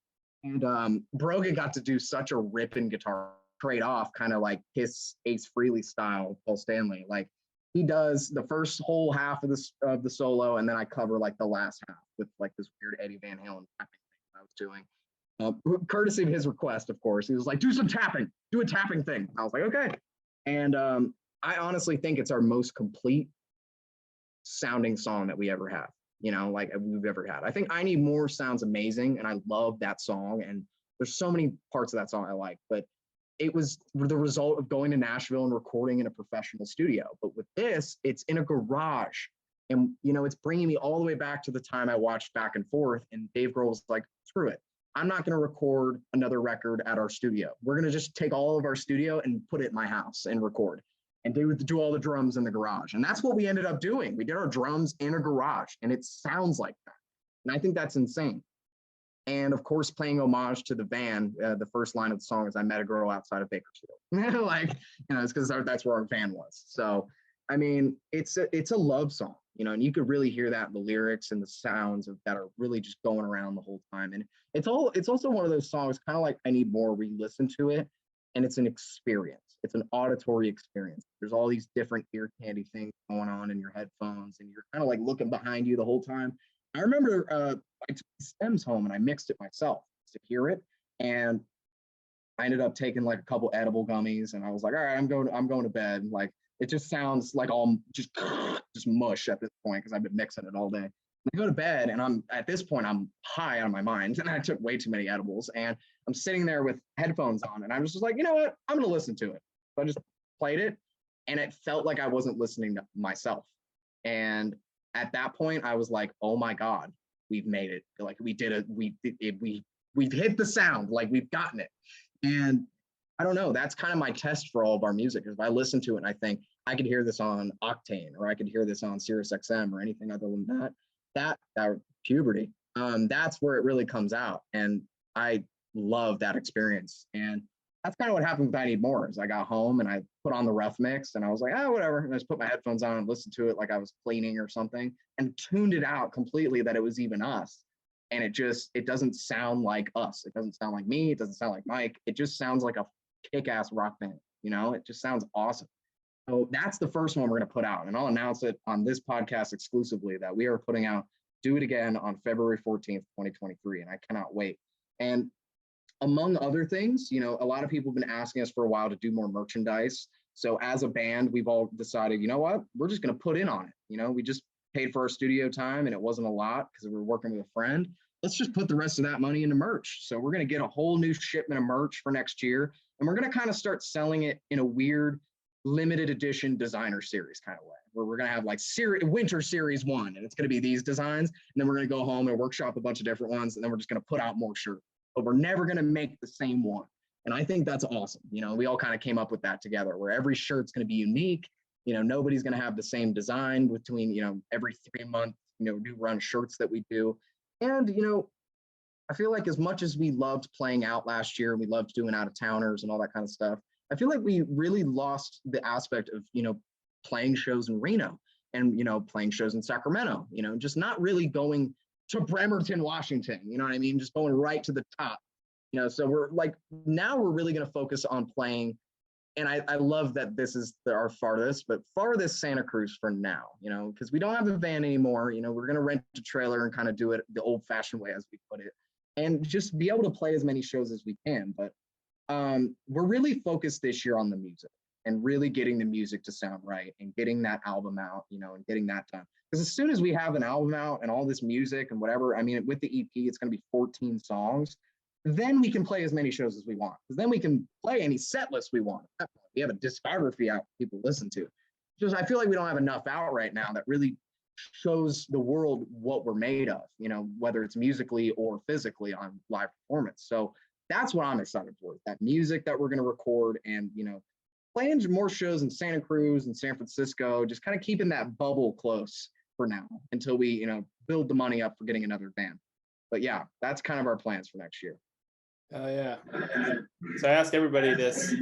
And Brogan got to do such a ripping guitar trade off, kind of like his Ace Frehley style, Paul Stanley. Like, he does the first whole half of the solo, and then I cover like the last half with like this weird Eddie Van Halen tapping thing I was doing. Courtesy of his request, of course. He was like, do some tapping, do a tapping thing. I was like, okay. And I honestly think it's our most complete sounding song that we ever have, like we've ever had. I think I Need More sounds amazing, and I love that song. And there's so many parts of that song I like, but it was the result of going to Nashville and recording in a professional studio. But with this, it's in a garage. And, it's bringing me all the way back to the time I watched Back and Forth, and Dave Grohl was like, screw it. I'm not going to record another record at our studio. We're going to just take all of our studio and put it in my house and record and do all the drums in the garage. And that's what we ended up doing. We did our drums in a garage, and it sounds like that. And I think that's insane. And of course, playing homage to the band, the first line of the song is "I met a girl outside of Bakersfield." Like, it's because that's where our van was. So, I mean, it's a love song, and you could really hear that in the lyrics and the sounds that are really just going around the whole time. And it's also one of those songs, kind of like I Need More, where you listen to it and it's an experience. It's an auditory experience. There's all these different ear candy things going on in your headphones, and you're kind of like looking behind you the whole time. I remember I took the stems home and I mixed it myself to hear it, and I ended up taking like a couple edible gummies, and I was like, all right, I'm going to bed. Like, it just sounds like all just mush at this point because I've been mixing it all day. I go to bed, and at this point I'm high out of my mind, and I took way too many edibles, and I'm sitting there with headphones on, and I'm just like, you know what, I'm gonna listen to it. So I just played it, and it felt like I wasn't listening to myself. And at that point, I was like, oh my God, we've made it. Like, we did it. We've hit the sound. Like, we've gotten it. And I don't know, that's kind of my test for all of our music. If I listen to it and I think I could hear this on Octane, or I could hear this on Sirius XM, or anything other than that puberty, that's where it really comes out. And I love that experience. And that's kind of what happened with I Need More. Is I got home and I put on the rough mix, and I was like, whatever. And I just put my headphones on and listened to it like I was cleaning or something, and tuned it out completely that it was even us. And it doesn't sound like us. It doesn't sound like me. It doesn't sound like Mike. It just sounds like a kick-ass rock band. It just sounds awesome. So that's the first one we're going to put out. And I'll announce it on this podcast exclusively that we are putting out Do It Again on February 14th, 2023. And I cannot wait. And among other things, a lot of people have been asking us for a while to do more merchandise. So as a band, we've all decided, you know what, we're just going to put in on it. We just paid for our studio time, and it wasn't a lot because we were working with a friend. Let's just put the rest of that money into merch. So we're going to get a whole new shipment of merch for next year. And we're going to kind of start selling it in a weird limited edition designer series kind of way, where we're going to have like winter series 1, and it's going to be these designs. And then we're going to go home and workshop a bunch of different ones. And then we're just going to put out more shirts. But we're never going to make the same one. And I think that's awesome. We all kind of came up with that together, where every shirt's going to be unique. Nobody's going to have the same design between, every 3 months, new run shirts that we do. And, I feel like as much as we loved playing out last year, and we loved doing out of towners and all that kind of stuff, I feel like we really lost the aspect of, playing shows in Reno and, playing shows in Sacramento, just not really going to Bremerton, Washington, you know what I mean? Just going right to the top, so we're like, now we're really going to focus on playing. And I love that this is our farthest Santa Cruz for now, because we don't have a van anymore. We're going to rent a trailer and kind of do it the old fashioned way, as we put it, and just be able to play as many shows as we can. But we're really focused this year on the music, and really getting the music to sound right, and getting that album out, and getting that done. Because as soon as we have an album out and all this music and whatever, I mean, with the EP, it's going to be 14 songs. Then we can play as many shows as we want. Because then we can play any set list we want. We have a discography out people listen to. Just I feel like we don't have enough out right now that really shows the world what we're made of, whether it's musically or physically on live performance. So that's what I'm excited for. That music that we're going to record, and, playing more shows in Santa Cruz and San Francisco, just kind of keeping that bubble close for now until we, build the money up for getting another band. But yeah, that's kind of our plans for next year. Oh yeah. So I ask everybody this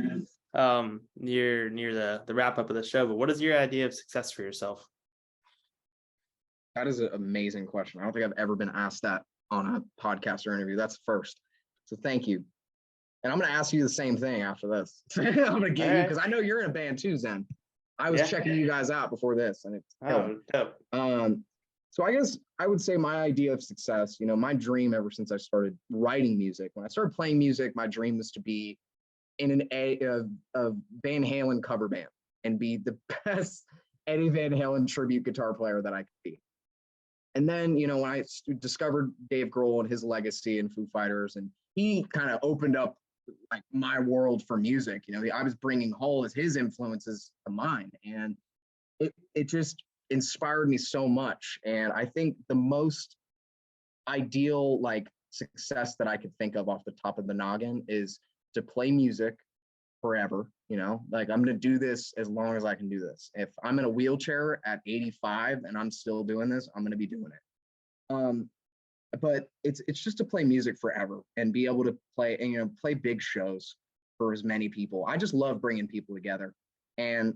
near the wrap up of the show, but what is your idea of success for yourself? That is an amazing question. I don't think I've ever been asked that on a podcast or interview. That's the first. So thank you. And I'm going to ask you the same thing after this. I'm going to give you, because I know you're in a band too, Zen. I was checking you guys out before this, and it's dope. So I guess I would say my idea of success, my dream ever since I started writing music, when I started playing music, my dream was to be in a Van Halen cover band and be the best Eddie Van Halen tribute guitar player that I could be. And then, when I discovered Dave Grohl and his legacy and Foo Fighters, and he kind of opened up like my world for music, I was bringing all of his influences to mine, and it just inspired me so much. And I think the most ideal, like, success that I could think of off the top of the noggin is to play music forever. You know, like I'm going to do this as long as I can do this. If I'm in a wheelchair at 85 and I'm still doing this, I'm going to be doing it. But it's just to play music forever and be able to play and, you know, play big shows for as many people. I just love bringing people together. And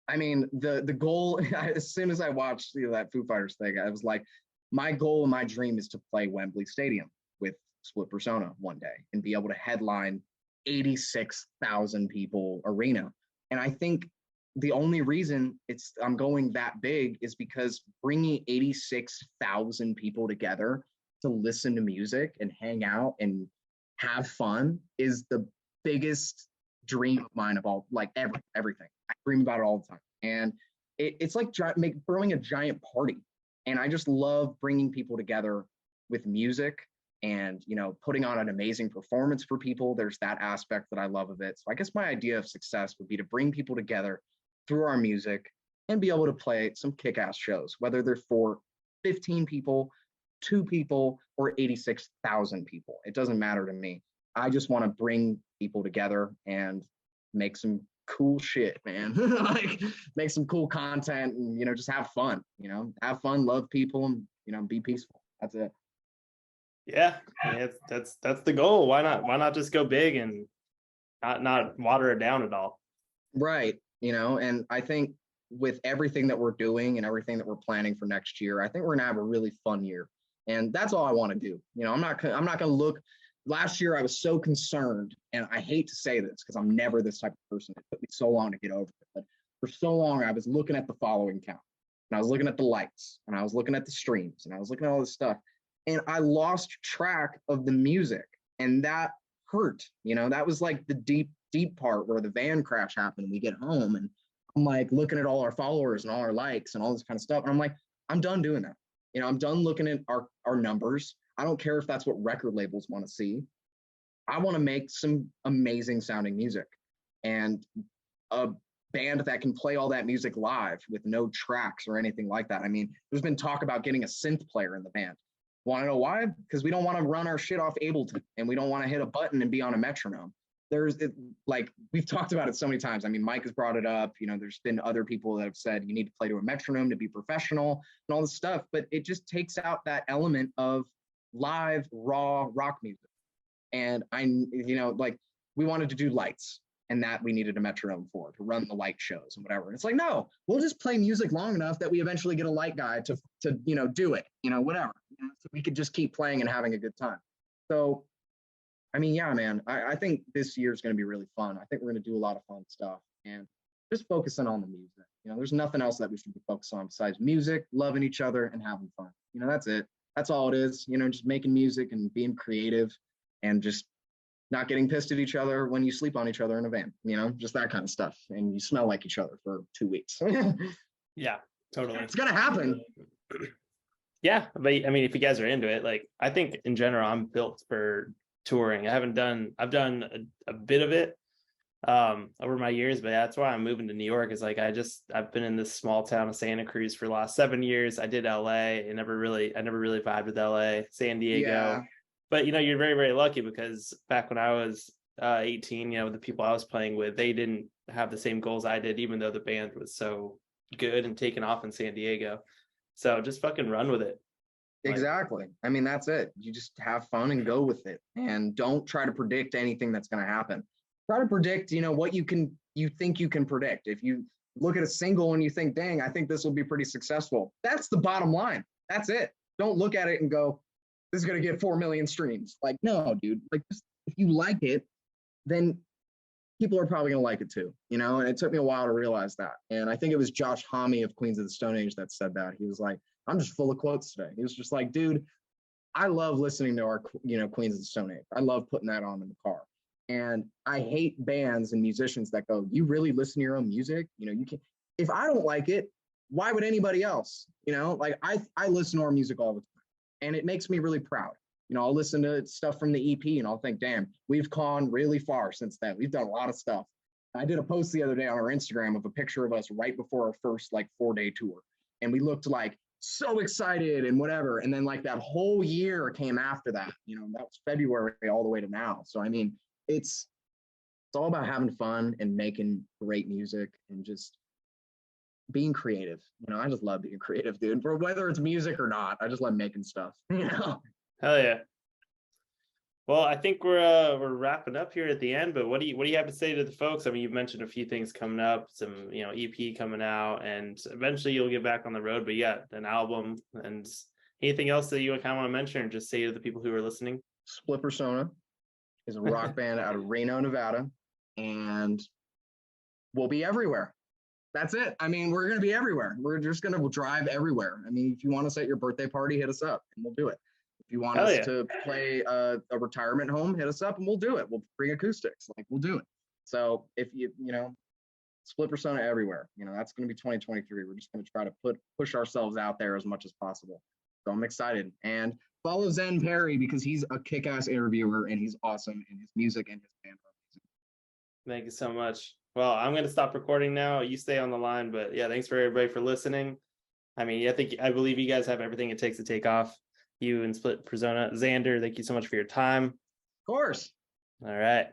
I mean, the goal, as soon as I watched, you know, that Foo Fighters thing, I was like, my goal and my dream is to play Wembley Stadium with Split Persona one day and be able to headline 86,000 people arena. And I think the only reason I'm going that big is because bringing 86,000 people together to listen to music and hang out and have fun is the biggest dream of mine of all, like everything. I dream about it all the time. And it's like throwing a giant party. And I just love bringing people together with music and, you know, putting on an amazing performance for people. There's that aspect that I love of it. So I guess my idea of success would be to bring people together through our music and be able to play some kick-ass shows, whether they're for 15 people, 2 people, or 86,000 people. It doesn't matter to me. I just want to bring people together and make some cool shit, man. Like make some cool content and, you know, just have fun, you know, have fun, love people, and, you know, be peaceful. That's it. Yeah, that's the goal. Why not just go big and not water it down at all? Right. You know, and I think with everything that we're doing and everything that we're planning for next year, I think we're gonna have a really fun year. And that's all I want to do. You know, I'm not gonna look. Last year I was so concerned, and I hate to say this because I'm never this type of person. It took me so long to get over it. But for so long I was looking at the following count, and I was looking at the likes, and I was looking at the streams, and I was looking at all this stuff. And I lost track of the music, and that hurt. You know, that was like the deep part where the van crash happened and we get home, and I'm like looking at all our followers and all our likes and all this kind of stuff. And I'm like, I'm done doing that. You know, I'm done looking at our numbers. I don't care if that's what record labels want to see. I want to make some amazing sounding music, and a band that can play all that music live with no tracks or anything like that. I mean, there's been talk about getting a synth player in the band. Want to know why? Because we don't want to run our shit off Ableton, and we don't want to hit a button and be on a metronome. Like we've talked about it so many times. I mean, Mike has brought it up. You know, there's been other people that have said you need to play to a metronome to be professional and all this stuff, but it just takes out that element of live, raw rock music. And you know, like we wanted to do lights, and that we needed a metronome to run the light shows and whatever. And it's like, no, we'll just play music long enough that we eventually get a light guy to you know, do it, you know, whatever. You know, so we could just keep playing and having a good time. So, I mean, yeah, man, I think this year is going to be really fun. I think we're going to do a lot of fun stuff and just focusing on the music. You know, there's nothing else that we should be focused on besides music, loving each other, and having fun. You know, that's it. That's all it is. You know, just making music and being creative and just not getting pissed at each other when you sleep on each other in a van, you know, just that kind of stuff. And you smell like each other for 2 weeks. Yeah, totally. It's going to happen. Yeah. But I mean, if you guys are into it, like, I think in general, I'm built for touring. I've done a bit of it over my years, but that's why I'm moving to New York. Is like, I've been in this small town of Santa Cruz for the last 7 years. I did LA. I never really vibed with LA, San Diego. Yeah. But, you know, you're very, very lucky because back when I was 18, you know, the people I was playing with, they didn't have the same goals I did, even though the band was so good and taken off in San Diego. So just fucking run with it. Exactly. I mean, that's it. You just have fun and go with it, and don't try to predict anything that's going to happen. Try to predict, you know, what you think you can predict. If you look at a single and you think, dang, I think this will be pretty successful. That's the bottom line. That's it. Don't look at it and go, this is going to get 4 million streams. Like, no, dude, like, just, if you like it, then people are probably going to like it too, you know? And it took me a while to realize that. And I think it was Josh Homme of Queens of the Stone Age that said that. He was like, I'm just full of quotes today. He was just like, dude, I love listening to our, you know, Queens of the Stone Age. I love putting that on in the car. And I hate bands and musicians that go, you really listen to your own music? You know, you can, if I don't like it, why would anybody else? You know, like I listen to our music all the time, and it makes me really proud. You know, I'll listen to stuff from the EP and I'll think, damn, we've gone really far since then. We've done a lot of stuff. I did a post the other day on our Instagram of a picture of us right before our first like 4-day tour. And we looked like so excited and whatever. And then like that whole year came after that, you know, that was February all the way to now. So, I mean, it's all about having fun and making great music and just being creative. You know, I just love being creative, dude. For whether it's music or not, I just love making stuff. You know. Hell yeah. Well, I think we're wrapping up here at the end, but what do you have to say to the folks? I mean, you've mentioned a few things coming up, some, you know, EP coming out, and eventually you'll get back on the road, but yeah, an album, and anything else that you kind of want to mention or just say to the people who are listening? Split Persona is a rock band out of Reno, Nevada, and we'll be everywhere. That's it. I mean, we're going to be everywhere. We're just going to drive everywhere. I mean, if you want us at your birthday party, hit us up and we'll do it. If you want us to play a retirement home, hit us up and we'll do it. We'll bring acoustics, like we'll do it. So if you know, Split Persona everywhere, you know, that's going to be 2023. We're just going to try to push ourselves out there as much as possible. So I'm excited. And follow Zen Perry because he's a kick-ass interviewer and he's awesome in his music and his band. Thank you so much. Well, I'm going to stop recording now. You stay on the line, but yeah, thanks for everybody for listening. I mean, I believe you guys have everything it takes to take off. You and Split Persona. Zander, thank you so much for your time. Of course. All right.